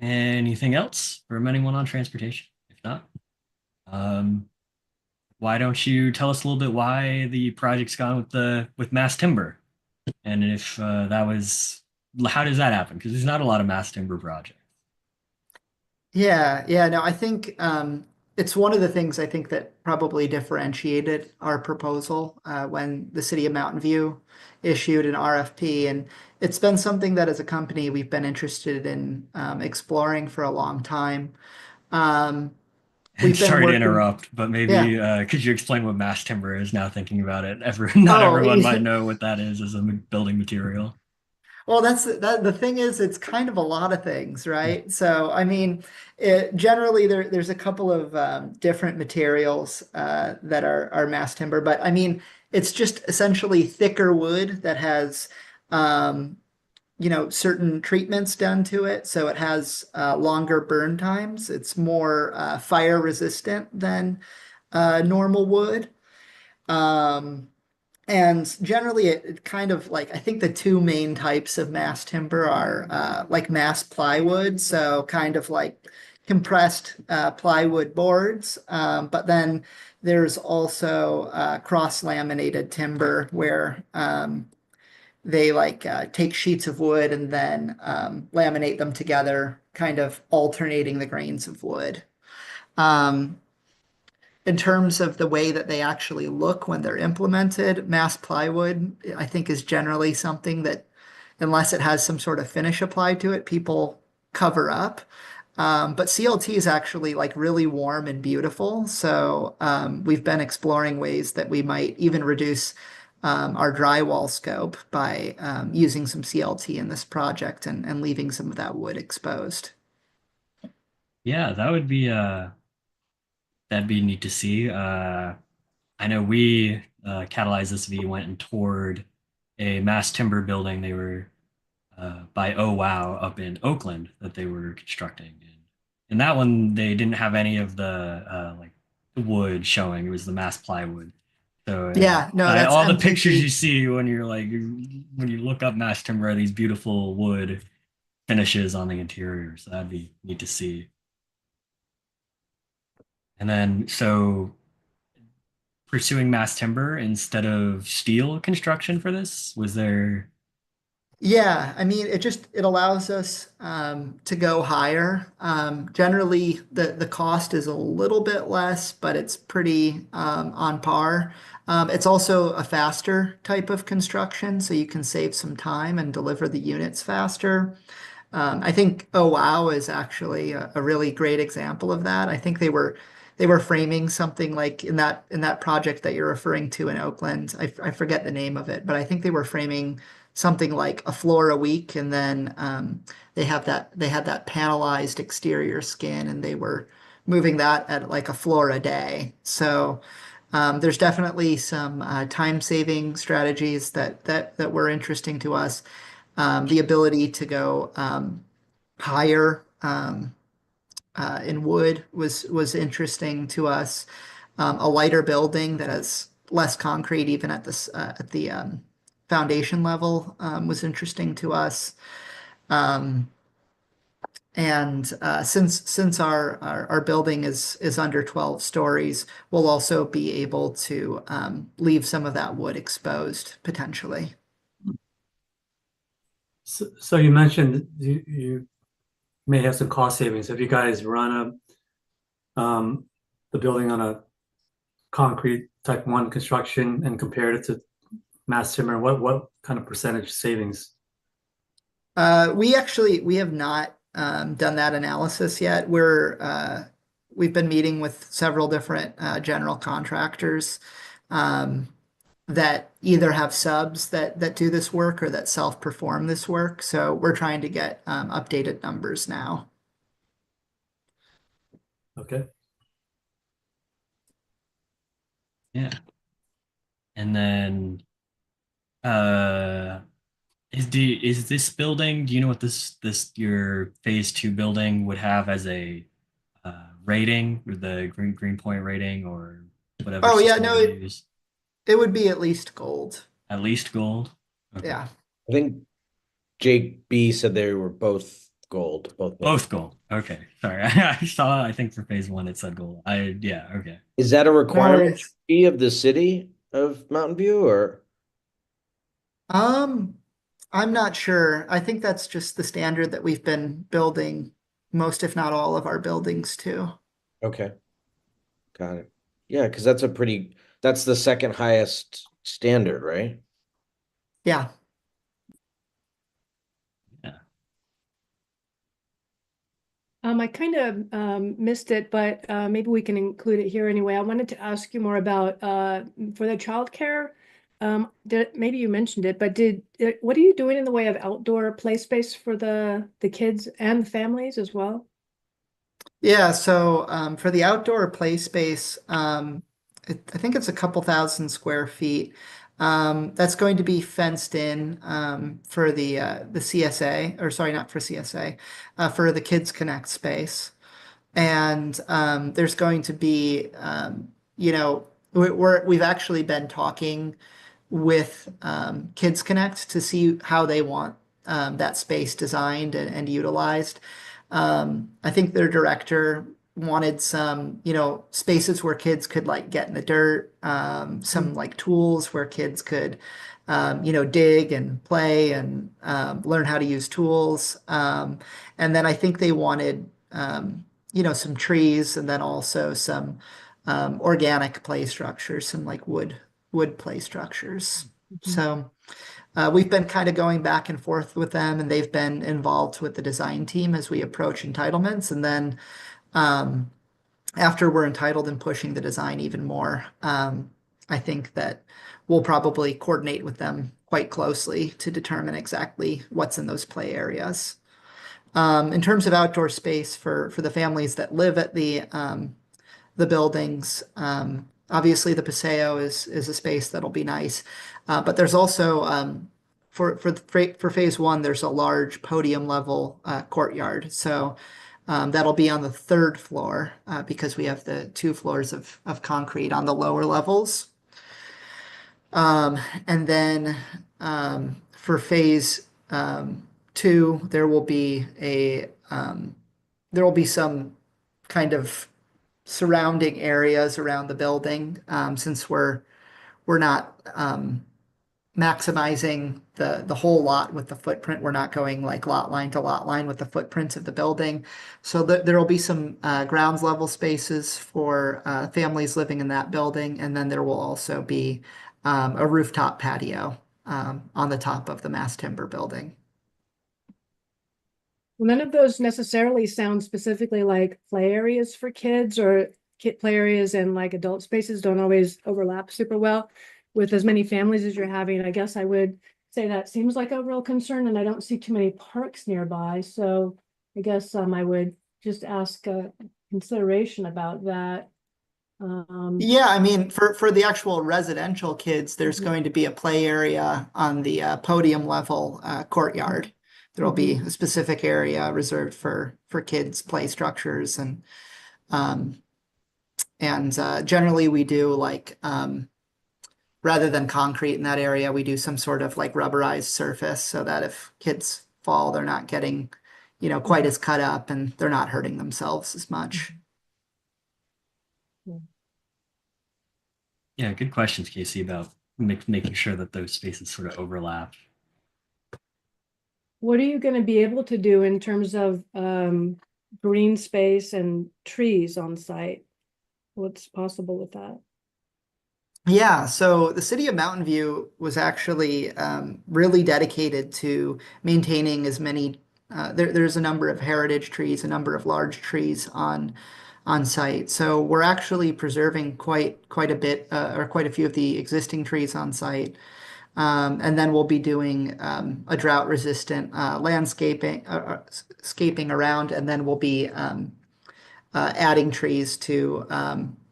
Anything else from anyone on transportation? If not, um, why don't you tell us a little bit why the project's gone with mass timber, and if that was how does that happen? Because there's not a lot of mass timber projects. Yeah, no, I think it's one of the things I think that probably differentiated our proposal when the city of Mountain View issued an RFP. And it's been something that as a company we've been interested in exploring for a long time. And We've been sorry to working, interrupt, but yeah. maybe could you explain what mass timber is now thinking about it? Not Oh, everyone might know what that is as a building material. well, the thing is, it's kind of a lot of things, Yeah. right? So, I mean, generally there's a couple of different materials that are mass timber, but I mean, it's just essentially thicker wood that has, um, certain treatments done to it, so it has longer burn times. It's more fire resistant than normal wood. Um, and generally, it kind of like I think the two main types of mass timber are like mass plywood, so kind of like compressed plywood boards. But then there's also cross-laminated timber where they like take sheets of wood and then laminate them together, kind of alternating the grains of wood. Um, in terms of the way that they actually look when they're implemented, mass plywood, I think, is generally something that, unless it has some sort of finish applied to it, people cover up. But CLT is actually like really warm and beautiful. So we've been exploring ways that we might even reduce our drywall scope by using some CLT in this project and leaving some of that wood exposed. Yeah, that'd be neat to see. I know we Catalyze SV went and toured a mass timber building. They were by Oh Wow up in Oakland that they were constructing. And in that one, they didn't have any of the like the wood showing. It was the mass plywood. So Yeah, no, that's all the pictures you MTP. see when you're like when you look up mass timber are these beautiful wood finishes on the interior. So that'd be neat to see. And then so pursuing mass timber instead of steel construction for this, was there Yeah, I mean, it allows us to go higher. Generally, the cost is a little bit less, but it's pretty on par. It's also a faster type of construction, so you can save some time and deliver the units faster. I think Oh Wow is actually a really great example of that. I think they were framing something like in that project that you're referring to in Oakland. I forget the name of it, but I think they were framing something like a floor a week, and then they had that panelized exterior skin, and they were moving that at like a floor a day. So there's definitely some time saving strategies that were interesting to us. The ability to go higher in wood was interesting to us. A lighter building that has less concrete, even at the foundation level, was interesting to us. Um, and since our building is under 12 stories, we'll also be able to leave some of that wood exposed potentially. So you mentioned you may have some cost savings. Have you guys run the building on a concrete type one construction and compared it to mass timber? What kind of percentage savings? We have not done that analysis yet. We've been meeting with several different general contractors um, that either have subs that do this work or that self-perform this work. So we're trying to get updated numbers now. Okay. Yeah. And then uh is this building, do you know what this your phase two building would have as a rating, or the green point rating, or whatever Oh yeah, system no, you it use? it would be at least gold. At least gold? Okay. Yeah. I think Jake B said they were both gold, both buildings. Both gold. Okay. Sorry. I saw, I think for phase one it said gold. Yeah, okay. Is that a No requirement worries. of the city of Mountain View or? Um, I'm not sure. I think that's just the standard that we've been building most, if not all, of our buildings to. Okay, got it. Yeah, because that's the second highest standard, right? Yeah. Yeah. I kind of missed it, but maybe we can include it here anyway. I wanted to ask you more about for the childcare. Maybe you mentioned it, but what are you doing in the way of outdoor play space for the kids and the families as well? Yeah, so for the outdoor play space, I think it's a couple thousand square feet. That's going to be fenced in for the CSA, or sorry, not for CSA, for the Kids Connect space. And there's going to be, we've actually been talking with Kids Connect to see how they want that space designed and utilized. I think their director wanted some, spaces where kids could like get in the dirt, some like tools where kids could, dig and play and learn how to use tools. And then I think they wanted, some trees and then also some organic play structures, some like wood play structures. So we've been kind of going back and forth with them, and they've been involved with the design team as we approach entitlements. And then um, after we're entitled and pushing the design even more, I think that we'll probably coordinate with them quite closely to determine exactly what's in those play areas. In terms of outdoor space for the families that live at the buildings. Obviously, the Paseo is a space that'll be nice, but there's also for phase one, there's a large podium level courtyard. So that'll be on the third floor because we have the two floors of concrete on the lower levels. And then for phase two, there will be some kind of surrounding areas around the building, since we're not maximizing the whole lot with the footprint. We're not going like lot line to lot line with the footprints of the building. So there will be some grounds level spaces for families living in that building, and then there will also be a rooftop patio on the top of the mass timber building. None of those necessarily sound specifically like play areas for kids, or kid play areas and like adult spaces don't always overlap super well with as many families as you're having. I guess I would say that seems like a real concern, and I don't see too many parks nearby. So I guess I would just ask consideration about that. Yeah, I mean, for the actual residential kids, there's Mhm. going to be a play area on the podium level courtyard. There will be a specific area reserved for kids' play structures, um, and generally we do like rather than concrete in that area, we do some sort of like rubberized surface so that if kids fall, they're not getting, quite as cut up and they're not hurting themselves as much. Yeah, good questions, Casey, about making sure that those spaces sort of overlap. What are you going to be able to do in terms of green space and trees on site? What's possible with that? Yeah, so the city of Mountain View was actually really dedicated to maintaining as many. There's a number of heritage trees, a number of large trees on site. So we're actually preserving quite a bit or quite a few of the existing trees on site. And then we'll be doing a drought resistant scaping around, and then we'll be adding trees to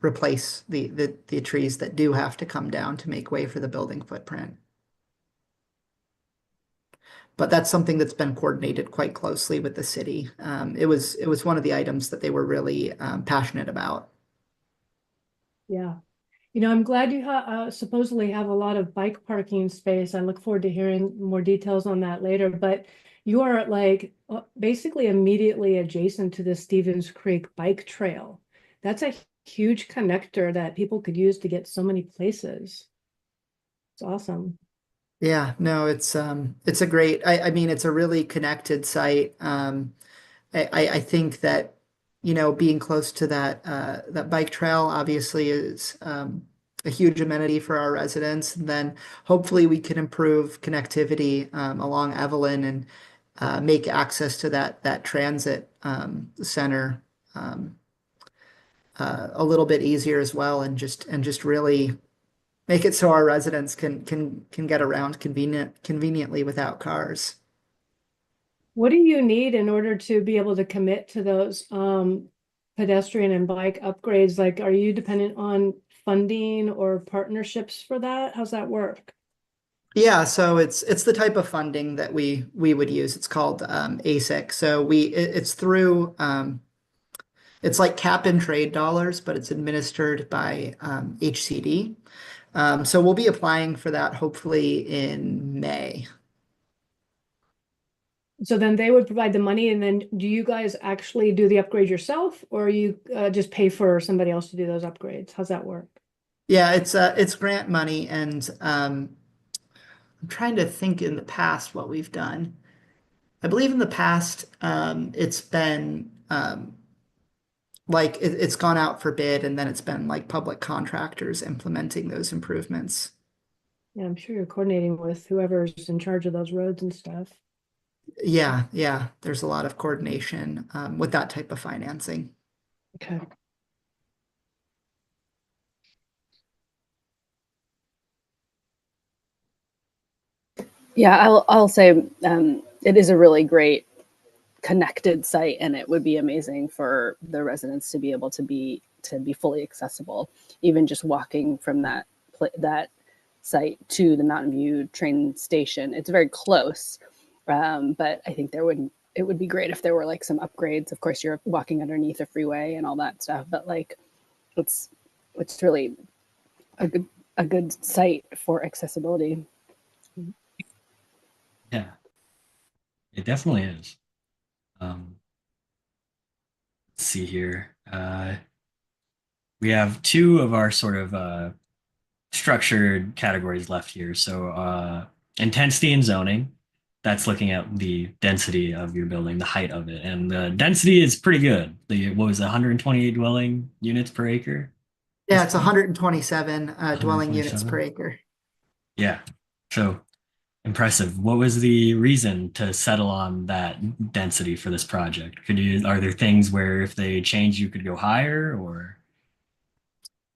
replace the trees that do have to come down to make way for the building footprint. But that's something that's been coordinated quite closely with the city. It was one of the items that they were really passionate about. Yeah. I'm glad you supposedly have a lot of bike parking space. I look forward to hearing more details on that later. But you are like basically immediately adjacent to the Stevens Creek bike trail. That's a huge connector that people could use to get so many places. It's awesome. Yeah, no, it's a great. I mean, it's a really connected site. I think that, being close to that bike trail obviously is a huge amenity for our residents. And then hopefully we can improve connectivity along Evelyn and make access to that transit center a little bit easier as well, and just really make it so our residents can get around conveniently without cars. What do you need in order to be able to commit to those pedestrian and bike upgrades? Like, are you dependent on funding or partnerships for that? How's that work? Yeah, so it's the type of funding that we would use. It's called ASIC. So it's through it's like cap and trade dollars, but it's administered by HCD. So we'll be applying for that hopefully in May. So then they would provide the money, and then do you guys actually do the upgrade yourself, or you just pay for somebody else to do those upgrades? How's that work? Yeah, it's grant money, and I'm trying to think in the past what we've done. I believe in the past it's been like it's gone out for bid, and then it's been like public contractors implementing those improvements. Yeah, I'm sure you're coordinating with whoever's in charge of those roads and stuff. Yeah, there's a lot of coordination with that type of financing. Okay. Yeah, I'll say it is a really great connected site, and it would be amazing for the residents to be able to be fully accessible, even just walking from that site to the Mountain View train station. It's very close, but I think it would be great if there were like some upgrades. Of course, you're walking underneath a freeway and all that stuff, but like it's really a good site for accessibility. Yeah, it definitely is. Let's see here. We have two of our sort of structured categories left here. So intensity and zoning, that's looking at the density of your building, the height of it. And the density is pretty good. What was it, 128 dwelling units per acre? Yeah, it's 127 dwelling units 127? per acre. Yeah. So impressive. What was the reason to settle on that density for this project? Are there things where if they change, you could go higher or?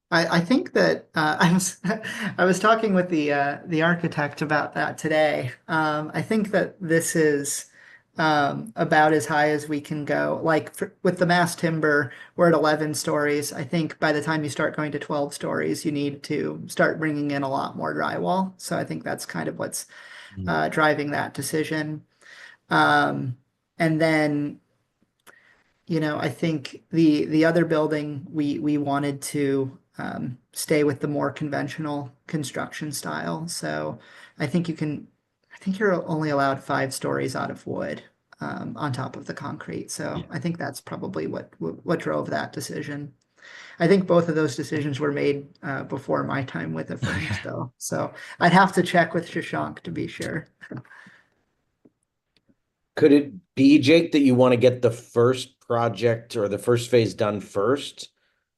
I think that I was talking with the architect about that today. I think that this is about as high as we can go. Like with the mass timber, we're at 11 stories. I think by the time you start going to 12 stories, you need to start bringing in a lot more drywall. So I think that's kind of what's driving that decision. And then I think the other building we wanted to stay with the more conventional construction style. So I think I think you're only allowed 5 stories out of wood on top of the concrete. So Yeah. I think that's probably what drove that decision. I think both of those decisions were made before my time with the firms, though. So I'd have to check with Shashank to be sure. Could it be, Jake, that you want to get the first project or the first phase done first,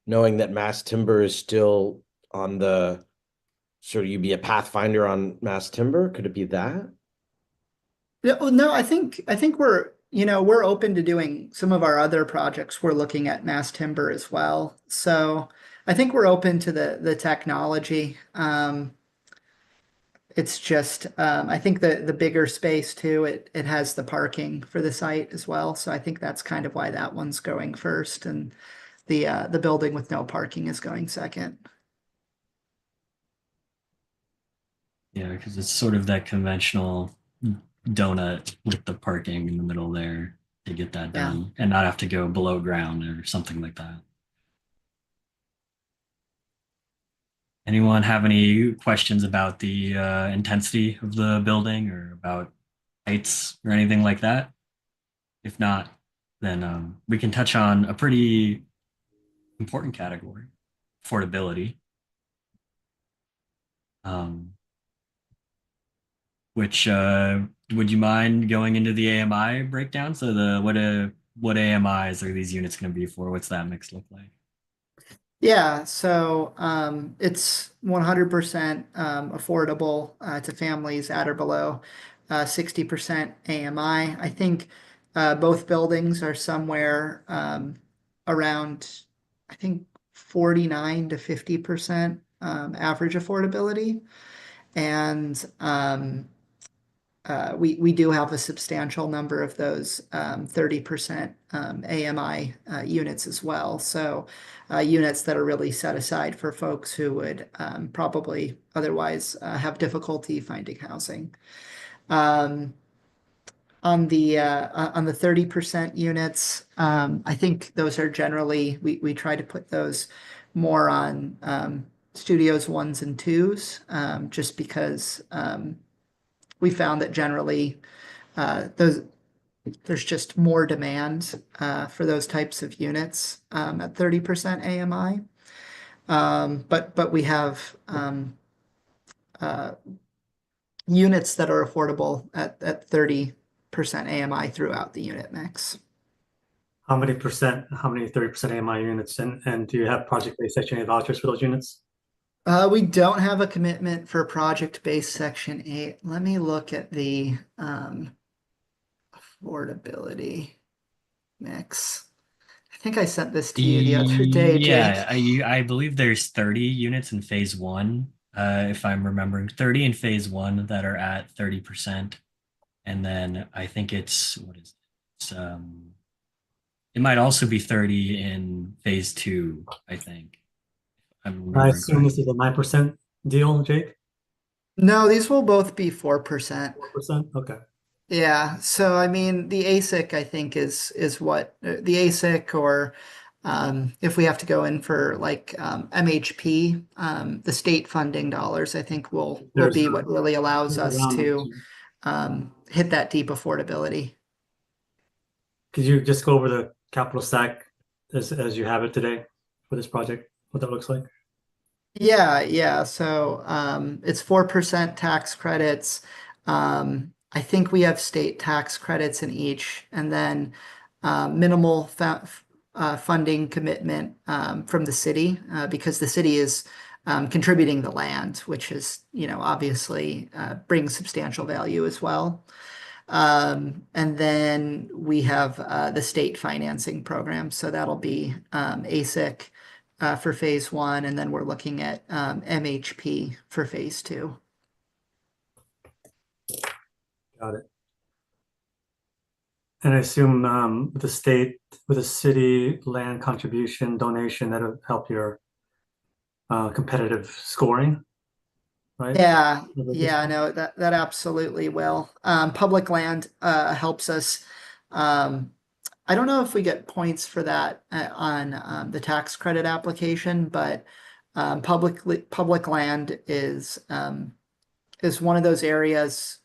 knowing that mass timber is still on the sort of, you be a pathfinder on mass timber? Could it be that? No, I think we're open to doing some of our other projects. We're looking at mass timber as well. So I think we're open to the technology. It's just I think the bigger space too, it has the parking for the site as well. So I think that's kind of why that one's going first and the building with no parking is going second. Yeah, because it's sort of that conventional donut with the parking in the middle there to get that Yeah. done and not have to go below ground or something like that. Anyone have any questions about the intensity of the building or about heights or anything like that? If not, then we can touch on a pretty important category, affordability. Which would you mind going into the AMI breakdown? So what AMIs are these units going to be for? What's that mix look like? Yeah, so it's 100% affordable to families at or below 60% AMI. I think both buildings are somewhere around, I think 49 to 50% average affordability. And we do have a substantial number of those 30% AMI units as well. So units that are really set aside for folks who would probably otherwise have difficulty finding housing. On the 30% units, I think those are generally we try to put those more on studios 1s and 2s, just because we found that generally there's just more demand for those types of units at 30% AMI. But we have units that are affordable at 30% AMI throughout the unit mix. How many 30% AMI units, and do you have project-based Section 8 vouchers for those units? We don't have a commitment for project-based Section 8. Let me look at the affordability mix. I think I sent this to you the other day, Yeah, Jake. I believe there's 30 units in phase one, if I'm remembering, 30 in phase one that are at 30%. And then I think what is it? It might also be 30 in phase two, I think. I'm I remembering assume this is a 9% deal, Jake? No, these will both be 4%. 4%? Okay. Yeah, so I mean the ASIC I think is what the ASIC or if we have to go in for like MHP, the state funding dollars I think will be what really allows us to hit that deep affordability. Could you just go over the capital stack as you have it today for this project, what that looks like? Yeah. So it's 4% tax credits. I think we have state tax credits in each, and then minimal funding commitment from the city because the city is contributing the land, which is, obviously brings substantial value as well. And then we have the state financing program. So that'll be ASIC for phase one, and then we're looking at MHP for phase two. Got it. And I assume with the city land contribution donation, that'll help your competitive scoring, right? Yeah, no, that absolutely will. Public land helps us. I don't know if we get points for that on the tax credit application, but public land is one of those areas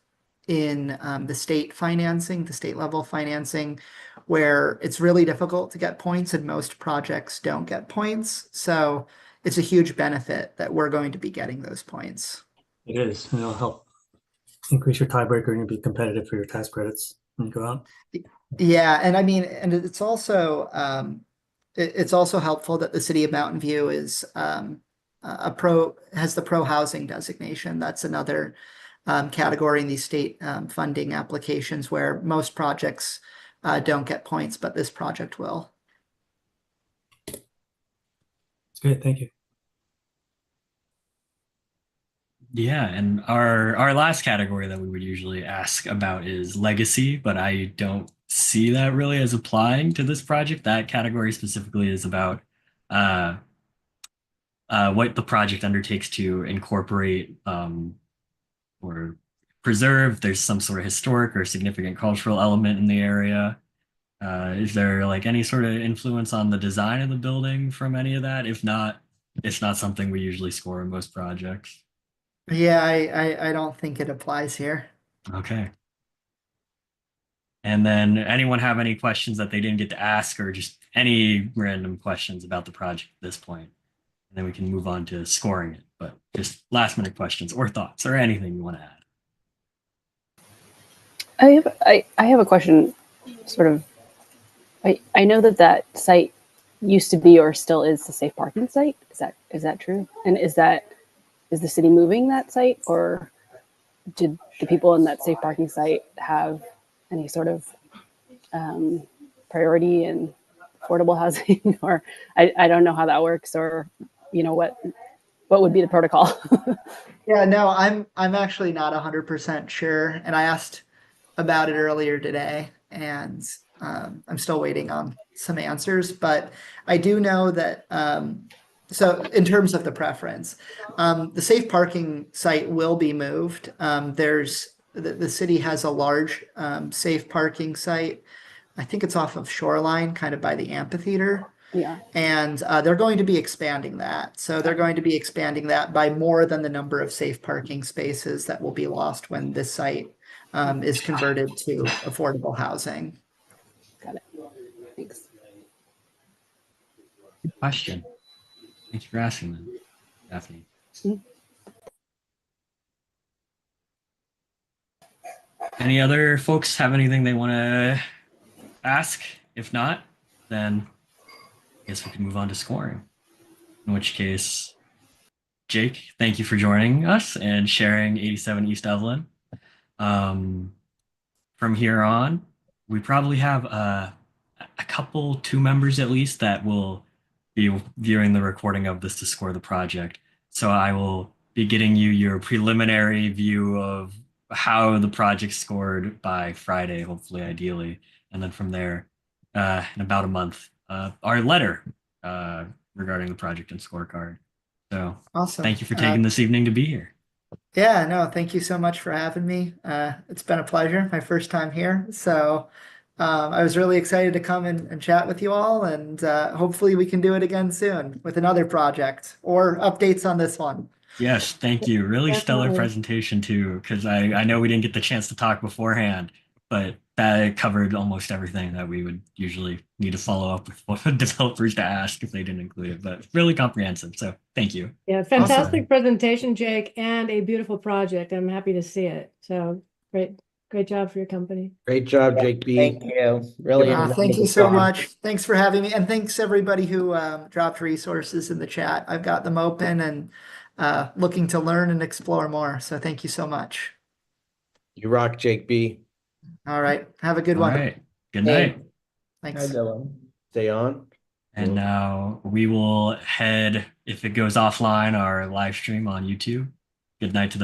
in the state level financing, where it's really difficult to get points and most projects don't get points. So it's a huge benefit that we're going to be getting those points. It is, and it'll help increase your tiebreaker and you'll be competitive for your tax credits when you go out. Yeah, and I mean, and it's also helpful that the city of Mountain View is has the pro housing designation. That's another category in these state funding applications where most projects don't get points, but this project will. It's good, thank you. Yeah, and our last category that we would usually ask about is legacy, but I don't see that really as applying to this project. That category specifically is about what the project undertakes to incorporate or preserve. There's some sort of historic or significant cultural element in the area. Is there like any sort of influence on the design of the building from any of that? If not, it's not something we usually score in most projects. Yeah, I don't think it applies here. Okay. And then anyone have any questions that they didn't get to ask or just any random questions about the project at this point? And then we can move on to scoring it, but just last minute questions or thoughts or anything you want to add. I have a question, sort of. I know that site used to be or still is the safe parking site. Is that true? And is the city moving that site, or did the people in that safe parking site have any sort of priority in affordable housing? Or I don't know how that works, or what would be the protocol? Yeah, no, I'm actually not 100% sure, and I asked about it earlier today, and I'm still waiting on some answers. But I do know that so in terms of the preference, the safe parking site will be moved. The city has a large safe parking site. I think it's off of Shoreline, kind of by the amphitheater. Yeah. And they're going to be expanding that. So they're going to be expanding that by more than the number of safe parking spaces that will be lost when this site is converted to affordable housing. Got it. Thanks. Good question. Thanks for asking that, Daphne. Any other folks have anything they want to ask? If not, then I guess we can move on to scoring. In which case, Jake, thank you for joining us and sharing 87 East Evelyn. From here on, we probably have two members at least that will be viewing the recording of this to score the project. So I will be getting you your preliminary view of how the project scored by Friday, hopefully, ideally. And then from there, in about a month, our letter regarding the project and scorecard. So Awesome. Thank you for taking this evening to be here. Yeah, no, thank you so much for having me. It's been a pleasure, my first time here. So I was really excited to come and chat with you all, and hopefully we can do it again soon with another project or updates on this one. Yes, thank you. Really stellar Definitely. presentation too, because I know we didn't get the chance to talk beforehand, but that covered almost everything that we would usually need to follow up with developers to ask if they didn't include it, but really comprehensive. So thank you. Yeah, fantastic presentation, Jake, and a beautiful project. I'm happy to see it. So great job for your company. Great job, Jake B. Thank you. Really Thank you enjoyed so it. much. Thanks for having me. And thanks everybody who dropped resources in the chat. I've got them open and looking to learn and explore more. So thank you so much. You rock, Jake B. All right. Have a good All one. right. Good night. Thanks. Stay on. And now we will head, if it goes offline, our live stream on YouTube. Good night to the